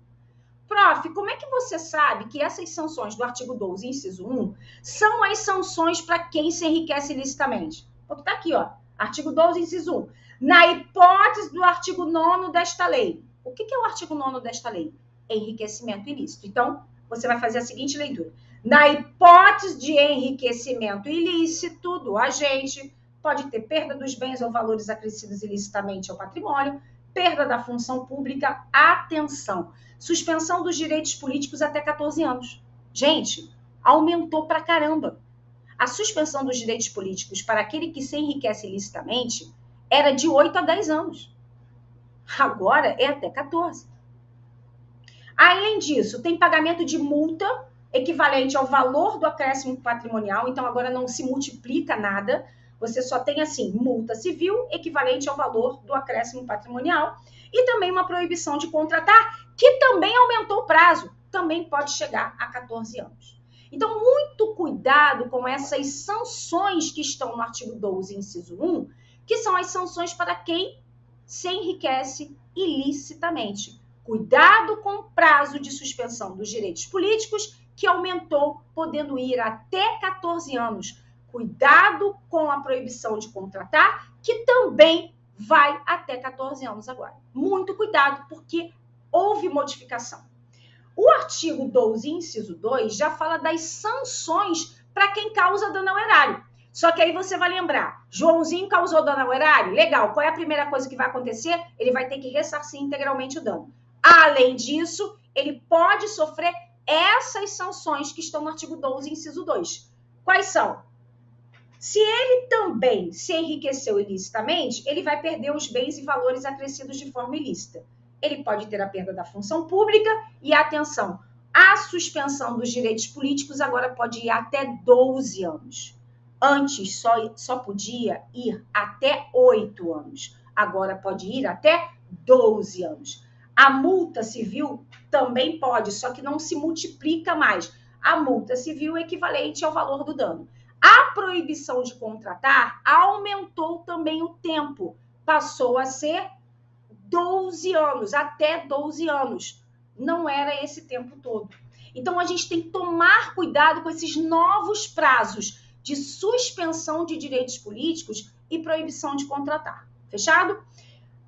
Prof, como é que você sabe que essas sanções do artigo 12, inciso 1, são as sanções para quem se enriquece ilicitamente? Porque está aqui, ó, artigo 12, inciso 1. Na hipótese do artigo 9º desta lei. O que é o artigo 9º desta lei? Enriquecimento ilícito. Então, você vai fazer a seguinte leitura. Na hipótese de enriquecimento ilícito do agente, pode ter perda dos bens ou valores acrescidos ilicitamente ao patrimônio, perda da função pública, atenção, suspensão dos direitos políticos até 14 anos. Gente, aumentou pra caramba. A suspensão dos direitos políticos para aquele que se enriquece ilicitamente era de 8 a 10 anos. Agora é até 14. Além disso, tem pagamento de multa equivalente ao valor do acréscimo patrimonial, então agora não se multiplica nada, você só tem assim, multa civil equivalente ao valor do acréscimo patrimonial e também uma proibição de contratar, que também aumentou o prazo, também pode chegar a 14 anos. Então, muito cuidado com essas sanções que estão no artigo 12, inciso 1, que são as sanções para quem se enriquece ilicitamente. Cuidado com o prazo de suspensão dos direitos políticos, que aumentou, podendo ir até 14 anos. Cuidado com a proibição de contratar, que também vai até 14 anos agora. Muito cuidado, porque houve modificação. O artigo 12, inciso 2, já fala das sanções para quem causa dano ao erário. Só que aí você vai lembrar, Joãozinho causou dano ao erário? Legal, qual é a primeira coisa que vai acontecer? Ele vai ter que ressarcir integralmente o dano. Além disso, ele pode sofrer essas sanções que estão no artigo 12, inciso 2. Quais são? Se ele também se enriqueceu ilicitamente, ele vai perder os bens e valores acrescidos de forma ilícita. Ele pode ter a perda da função pública e, atenção, a suspensão dos direitos políticos agora pode ir até 12 anos. Antes só podia ir até 8 anos. agora pode ir até 12 anos. A multa civil também pode, só que não se multiplica mais. A multa civil é equivalente ao valor do dano. A proibição de contratar aumentou também o tempo, passou a ser 12 anos, até 12 anos. Não era esse tempo todo. Então, a gente tem que tomar cuidado com esses novos prazos de suspensão de direitos políticos e proibição de contratar. Fechado?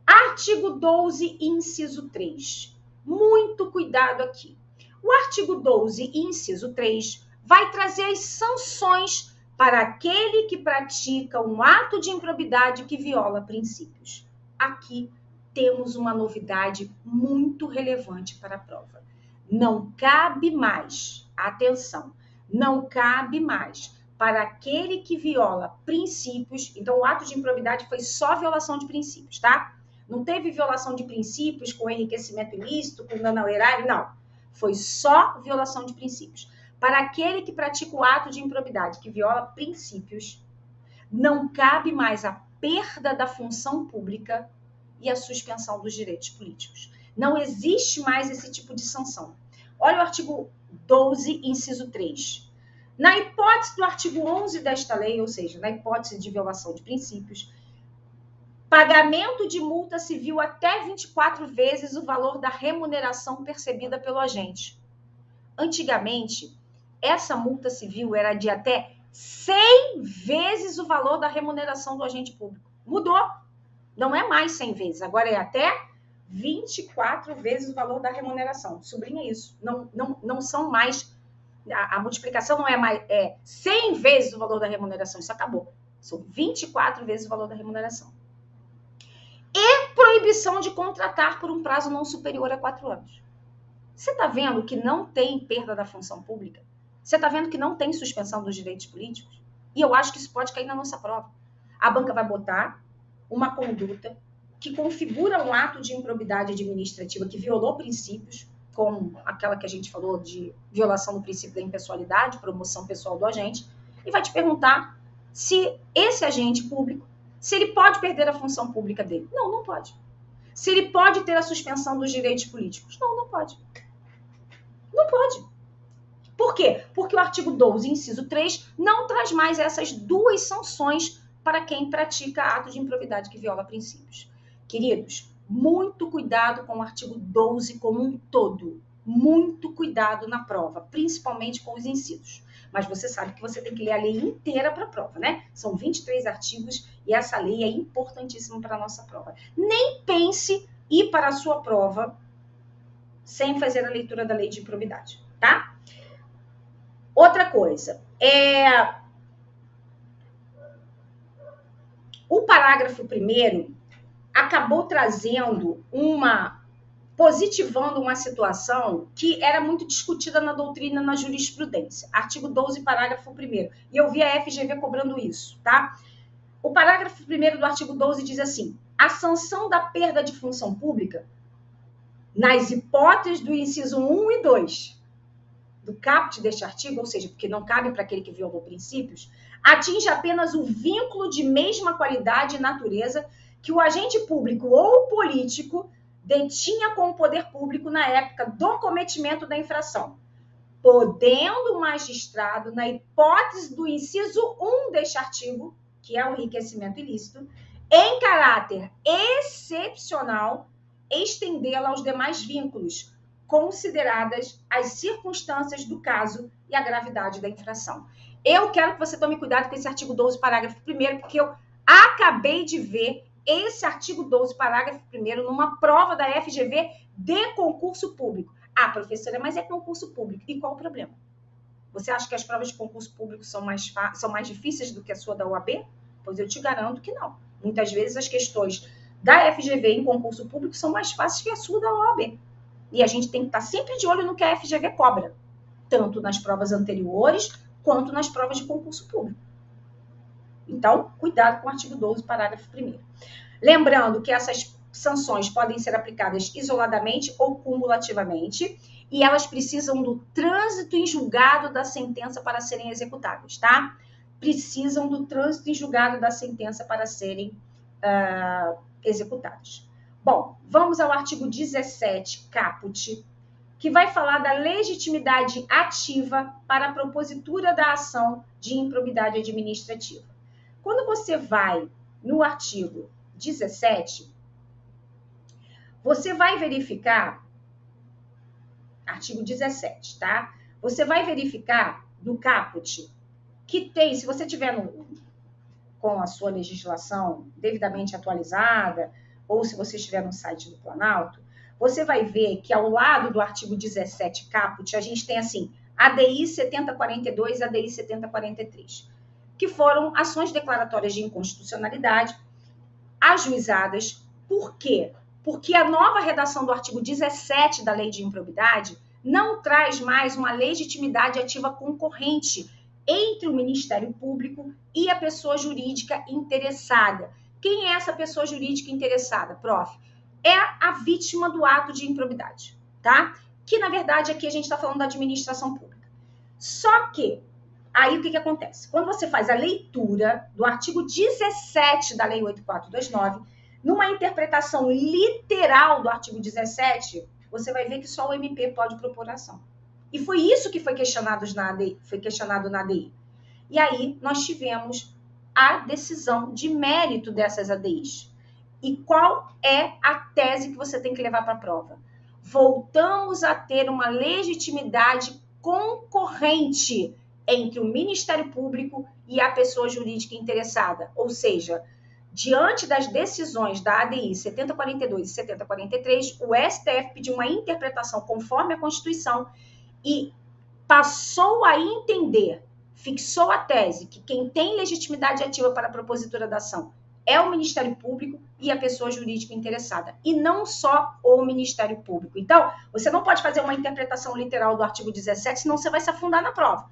Artigo 12, inciso 3. Muito cuidado aqui. O artigo 12, inciso 3, vai trazer as sanções para aquele que pratica um ato de improbidade que viola princípios. Aqui temos uma novidade muito relevante para a prova. Não cabe mais, atenção, não cabe mais para aquele que viola princípios. Então, o ato de improbidade foi só violação de princípios, tá? Não teve violação de princípios com enriquecimento ilícito, com dano ao erário, não. Foi só violação de princípios. Para aquele que pratica o ato de improbidade, que viola princípios, não cabe mais a perda da função pública e a suspensão dos direitos políticos. Não existe mais esse tipo de sanção. Olha o artigo 12, inciso 3. Na hipótese do artigo 11 desta lei, ou seja, na hipótese de violação de princípios, pagamento de multa civil até 24 vezes o valor da remuneração percebida pelo agente. Antigamente, essa multa civil era de até 100 vezes o valor da remuneração do agente público. Mudou. Não é mais 100 vezes, agora é até 24 vezes o valor da remuneração. Sublinha isso. Não são mais, a multiplicação não é mais, 100 vezes o valor da remuneração, isso acabou. São 24 vezes o valor da remuneração. E proibição de contratar por um prazo não superior a 4 anos. Você está vendo que não tem perda da função pública? Você está vendo que não tem suspensão dos direitos políticos? E eu acho que isso pode cair na nossa prova. A banca vai botar uma conduta que configura um ato de improbidade administrativa que violou princípios, como aquela que a gente falou de violação do princípio da impessoalidade, promoção pessoal do agente, e vai te perguntar se esse agente público, se ele pode perder a função pública dele. Não, não pode. Se ele pode ter a suspensão dos direitos políticos. Não, não pode. Não pode. Por quê? Porque o artigo 12, inciso 3, não traz mais essas duas sanções para quem pratica ato de improbidade que viola princípios. Queridos, muito cuidado com o artigo 12 como um todo. Muito cuidado na prova, principalmente com os incisos. Mas você sabe que você tem que ler a lei inteira para a prova, né? São 23 artigos e essa lei é importantíssima para a nossa prova. Nem pense ir para a sua prova sem fazer a leitura da lei de improbidade, tá? Outra coisa, o parágrafo 1º acabou trazendo positivando uma situação que era muito discutida na doutrina, na jurisprudência. Artigo 12, parágrafo 1º. E eu vi a FGV cobrando isso, tá? O parágrafo 1º do artigo 12 diz assim: a sanção da perda de função pública, nas hipóteses do inciso 1 e 2 do caput deste artigo, ou seja, porque não cabe para aquele que violou princípios, atinge apenas o vínculo de mesma qualidade e natureza que o agente público ou político detinha com o poder público na época do cometimento da infração, podendo o magistrado, na hipótese do inciso 1 deste artigo, que é o enriquecimento ilícito, em caráter excepcional, estendê-la aos demais vínculos, consideradas as circunstâncias do caso e a gravidade da infração. Eu quero que você tome cuidado com esse artigo 12, parágrafo 1º, porque eu acabei de ver esse artigo 12, parágrafo 1º, numa prova da FGV de concurso público. Ah, professora, mas é concurso público. E qual o problema? Você acha que as provas de concurso público são mais difíceis do que a sua da OAB? Pois eu te garanto que não. Muitas vezes as questões da FGV em concurso público são mais fáceis que a sua da OAB. E a gente tem que estar sempre de olho no que a FGV cobra, tanto nas provas anteriores quanto nas provas de concurso público. Então, cuidado com o artigo 12, parágrafo 1º. Lembrando que essas sanções podem ser aplicadas isoladamente ou cumulativamente, e elas precisam do trânsito em julgado da sentença para serem executadas, tá? Precisam do trânsito em julgado da sentença para serem executadas. Bom, vamos ao artigo 17, caput, que vai falar da legitimidade ativa para a propositura da ação de improbidade administrativa. Quando você vai no artigo 17, você vai verificar, artigo 17, tá? Você vai verificar no caput que tem, se você tiver com a sua legislação devidamente atualizada, ou se você estiver no site do Planalto, você vai ver que ao lado do artigo 17 caput, a gente tem assim, ADI 7042 e ADI 7043, que foram ações declaratórias de inconstitucionalidade ajuizadas. Por quê? Porque a nova redação do artigo 17 da Lei de Improbidade não traz mais uma legitimidade ativa concorrente entre o Ministério Público e a pessoa jurídica interessada. Quem é essa pessoa jurídica interessada, prof? É a vítima do ato de improbidade, tá? Que, na verdade, aqui a gente está falando da administração pública. Só que, aí o que acontece? Quando você faz a leitura do artigo 17 da Lei 8429, numa interpretação literal do artigo 17, você vai ver que só o MP pode propor ação. E foi isso que foi questionado na ADI. E aí nós tivemos a decisão de mérito dessas ADIs. E qual é a tese que você tem que levar para a prova? Voltamos a ter uma legitimidade concorrente entre o Ministério Público e a pessoa jurídica interessada. Ou seja, diante das decisões da ADI 7042 e 7043, o STF pediu uma interpretação conforme a Constituição e passou a entender, fixou a tese que quem tem legitimidade ativa para a propositura da ação é o Ministério Público e a pessoa jurídica interessada, e não só o Ministério Público. Então, você não pode fazer uma interpretação literal do artigo 17, senão você vai se afundar na prova.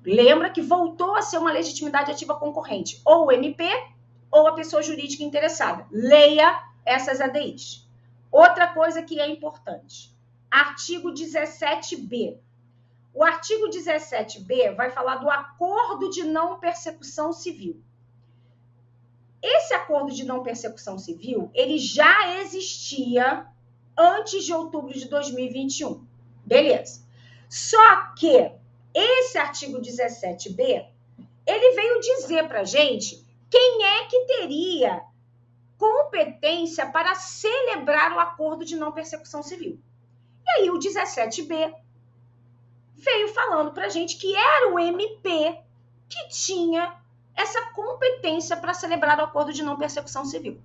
Lembra que voltou a ser uma legitimidade ativa concorrente, ou o MP ou a pessoa jurídica interessada. Leia essas ADIs. Outra coisa que é importante, artigo 17b. O artigo 17b vai falar do acordo de não persecução civil. Esse acordo de não persecução civil, ele já existia antes de outubro de 2021. Beleza. Só que esse artigo 17b, ele veio dizer para a gente quem é que teria competência para celebrar o acordo de não persecução civil. E aí o 17b veio falando para a gente que era o MP que tinha essa competência para celebrar o acordo de não persecução civil.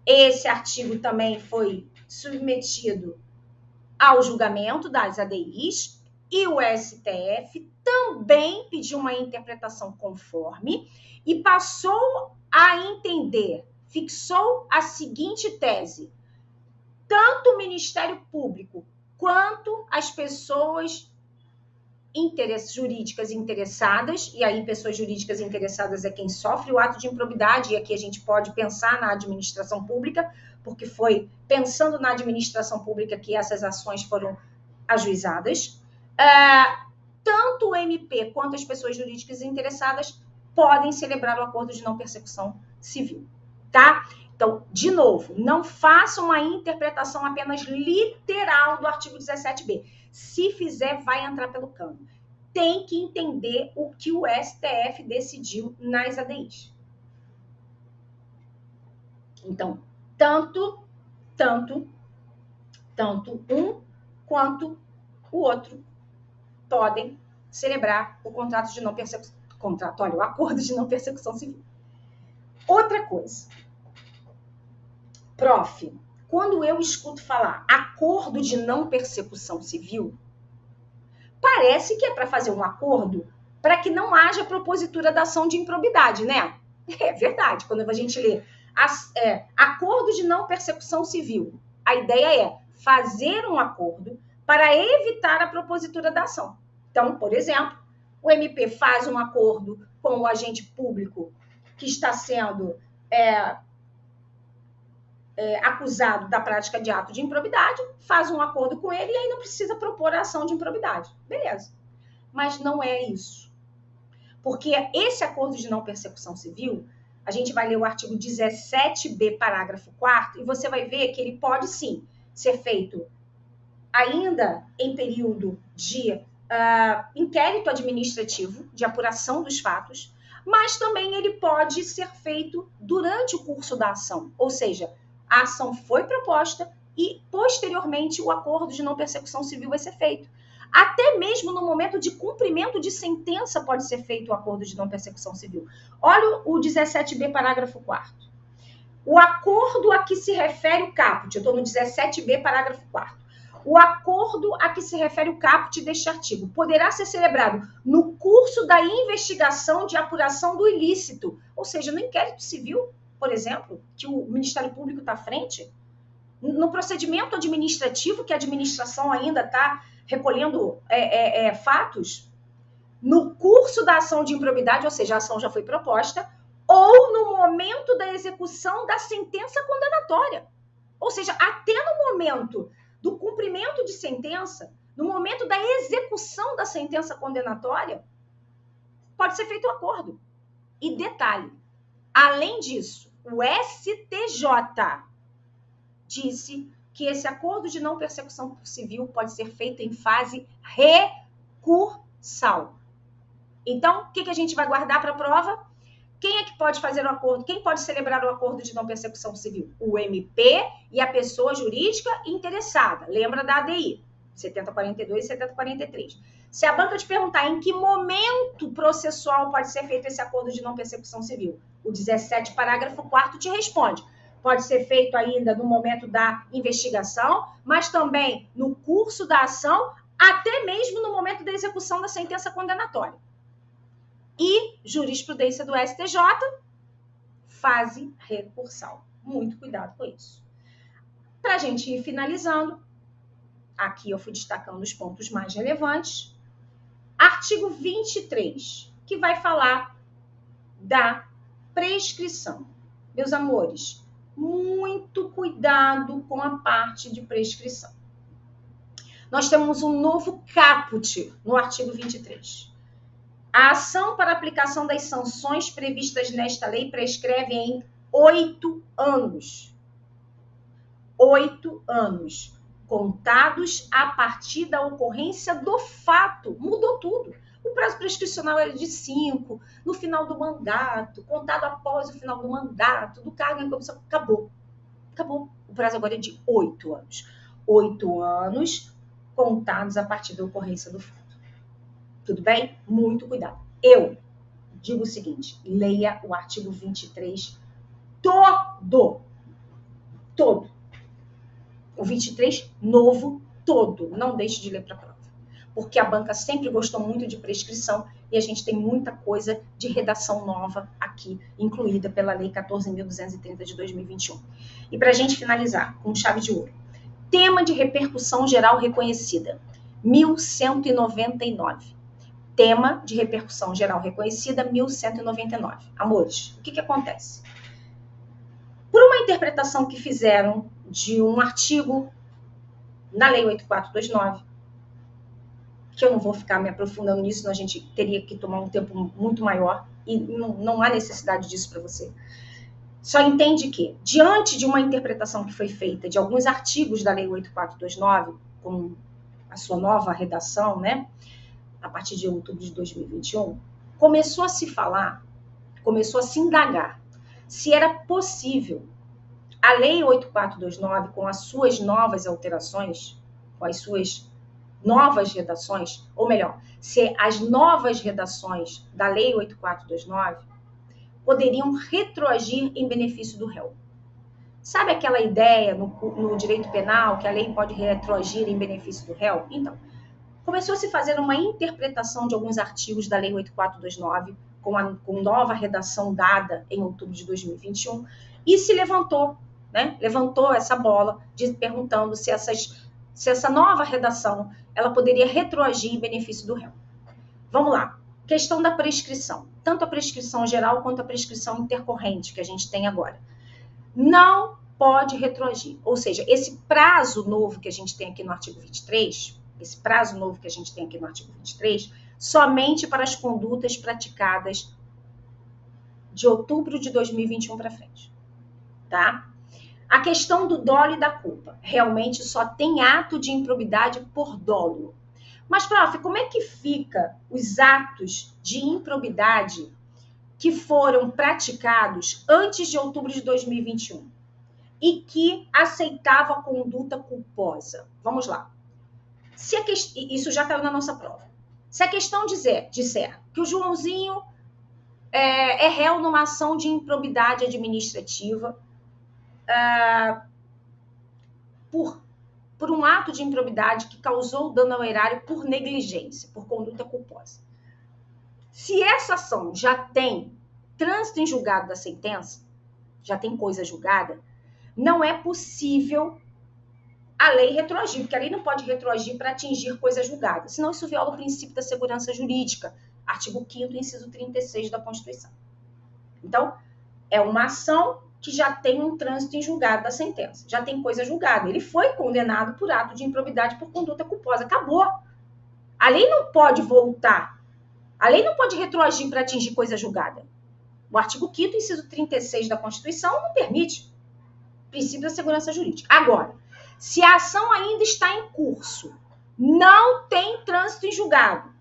Esse artigo também foi submetido ao julgamento das ADIs e o STF também pediu uma interpretação conforme e passou a entender, fixou a seguinte tese: tanto o Ministério Público quanto as pessoas jurídicas interessadas, e aí pessoas jurídicas interessadas é quem sofre o ato de improbidade, e aqui a gente pode pensar na administração pública, porque foi pensando na administração pública que essas ações foram ajuizadas. Tanto o MP quanto as pessoas jurídicas interessadas podem celebrar o acordo de não persecução civil, tá? Então, de novo, não faça uma interpretação apenas literal do artigo 17b. Se fizer, vai entrar pelo cano. Tem que entender o que o STF decidiu nas ADIs. Então, tanto um quanto o outro podem celebrar o contrato de não persecução. O acordo de não persecução civil. Outra coisa. Prof, quando eu escuto falar acordo de não persecução civil, parece que é para fazer um acordo para que não haja propositura da ação de improbidade, né? É verdade. Quando a gente lê acordo de não persecução civil, a ideia é fazer um acordo para evitar a propositura da ação. Então, por exemplo, o MP faz um acordo com o agente público que está sendo acusado da prática de ato de improbidade, faz um acordo com ele e aí não precisa propor a ação de improbidade. Beleza. Mas não é isso. Porque esse acordo de não persecução civil, a gente vai ler o artigo 17b, parágrafo 4º, e você vai ver que ele pode, sim, ser feito ainda em período de inquérito administrativo, de apuração dos fatos, mas também ele pode ser feito durante o curso da ação, ou seja, a ação foi proposta e, posteriormente, o acordo de não persecução civil vai ser feito. Até mesmo no momento de cumprimento de sentença pode ser feito o acordo de não persecução civil. Olha o 17b, parágrafo 4º. O acordo a que se refere o caput, eu estou no 17b, parágrafo 4º. O acordo a que se refere o caput deste artigo poderá ser celebrado no curso da investigação de apuração do ilícito, ou seja, no inquérito civil, por exemplo, que o Ministério Público está à frente, no procedimento administrativo, que a administração ainda está recolhendo fatos, no curso da ação de improbidade, ou seja, a ação já foi proposta, ou no momento da execução da sentença condenatória. Ou seja, até no momento do cumprimento de sentença, no momento da execução da sentença condenatória, pode ser feito um acordo. E detalhe, além disso, o STJ disse que esse acordo de não persecução civil pode ser feito em fase recursal. Então, o que a gente vai guardar para a prova? Quem é que pode fazer o acordo? Quem pode celebrar o acordo de não persecução civil? O MP e a pessoa jurídica interessada. Lembra da ADI, 7042 e 7043. Se a banca te perguntar em que momento processual pode ser feito esse acordo de não persecução civil, o 17, parágrafo 4º te responde. Pode ser feito ainda no momento da investigação, mas também no curso da ação, até mesmo no momento da execução da sentença condenatória. E jurisprudência do STJ, fase recursal. Muito cuidado com isso. Para a gente ir finalizando, aqui eu fui destacando os pontos mais relevantes. Artigo 23, que vai falar da prescrição. Meus amores, muito cuidado com a parte de prescrição. Nós temos um novo caput no artigo 23. A ação para aplicação das sanções previstas nesta lei prescreve em 8 anos. 8 anos, contados a partir da ocorrência do fato. Mudou tudo. O prazo prescricional era de 5, no final do mandato, contado após o final do mandato, do cargo em comissão. Acabou. Acabou. O prazo agora é de 8 anos. 8 anos contados a partir da ocorrência do fato. Tudo bem? Muito cuidado. Eu digo o seguinte, leia o artigo 23 todo. Todo. O 23 novo todo. Não deixe de ler para a prova. Porque a banca sempre gostou muito de prescrição e a gente tem muita coisa de redação nova aqui, incluída pela Lei 14.230 de 2021. E para a gente finalizar com chave de ouro. Tema de repercussão geral reconhecida, 1199. Tema de repercussão geral reconhecida, 1199. Amores, o que acontece? Por uma interpretação que fizeram de um artigo na Lei 8429, que eu não vou ficar me aprofundando nisso, senão a gente teria que tomar um tempo muito maior, e não há necessidade disso para você. Só entende que, diante de uma interpretação que foi feita de alguns artigos da Lei 8429, com a sua nova redação, né, a partir de outubro de 2021, começou a se falar, começou a se indagar se era possível a Lei 8429, com as suas novas alterações, com as suas novas redações, ou melhor, se as novas redações da Lei 8429 poderiam retroagir em benefício do réu. Sabe aquela ideia no direito penal que a lei pode retroagir em benefício do réu? Então, começou a se fazer uma interpretação de alguns artigos da Lei 8429, com nova redação dada em outubro de 2021, e se levantou, né? Levantou essa bola, perguntando se essa nova redação ela poderia retroagir em benefício do réu. Vamos lá. Questão da prescrição. Tanto a prescrição geral quanto a prescrição intercorrente que a gente tem agora. Não pode retroagir. Ou seja, esse prazo novo que a gente tem aqui no artigo 23, somente para as condutas praticadas de outubro de 2021 para frente, tá? A questão do dolo e da culpa. Realmente só tem ato de improbidade por dolo. Mas, prof, como é que fica os atos de improbidade que foram praticados antes de outubro de 2021 e que aceitavam a conduta culposa? Vamos lá. Isso já caiu na nossa prova. Se a questão disser que o Joãozinho é réu numa ação de improbidade administrativa por um ato de improbidade que causou dano ao erário por negligência, por conduta culposa. Se essa ação já tem trânsito em julgado da sentença, já tem coisa julgada, não é possível a lei retroagir, porque a lei não pode retroagir para atingir coisa julgada, senão isso viola o princípio da segurança jurídica, artigo 5º, inciso 36 da Constituição. Então, é uma ação que já tem um trânsito em julgado da sentença, já tem coisa julgada. Ele foi condenado por ato de improbidade por conduta culposa. Acabou. A lei não pode voltar. A lei não pode retroagir para atingir coisa julgada. O artigo 5º, inciso 36 da Constituição não permite. Princípio da segurança jurídica. Agora, se a ação ainda está em curso, não tem trânsito em julgado,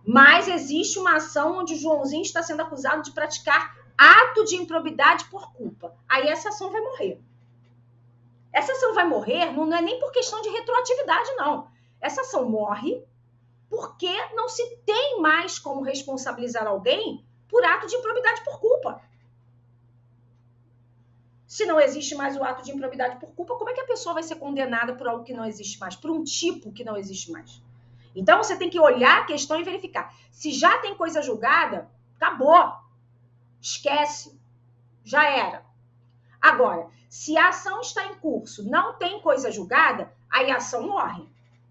mas existe uma ação onde o Joãozinho está sendo acusado de praticar ato de improbidade por culpa. Aí essa ação vai morrer. Essa ação vai morrer não é nem por questão de retroatividade, não. Essa ação morre porque não se tem mais como responsabilizar alguém por ato de improbidade por culpa. Se não existe mais o ato de improbidade por culpa, como é que a pessoa vai ser condenada por algo que não existe mais? Por um tipo que não existe mais? Então, você tem que olhar a questão e verificar. Se já tem coisa julgada, acabou. Esquece. Já era. Agora, se a ação está em curso, não tem coisa julgada, aí a ação morre.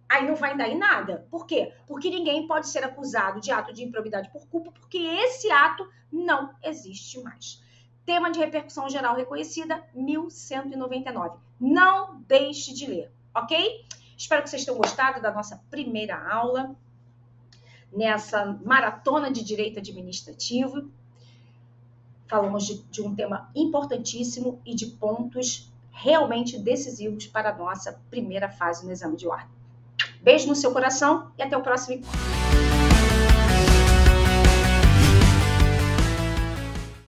Aí não vai dar em nada. Por quê? Porque ninguém pode ser acusado de ato de improbidade por culpa, porque esse ato não existe mais. Tema de repercussão geral reconhecida, 1199. Não deixe de ler, ok? Espero que vocês tenham gostado da nossa primeira aula nessa maratona de direito administrativo. Falamos de um tema importantíssimo e de pontos realmente decisivos para a nossa primeira fase no exame de ordem. Beijo no seu coração e até o próximo encontro.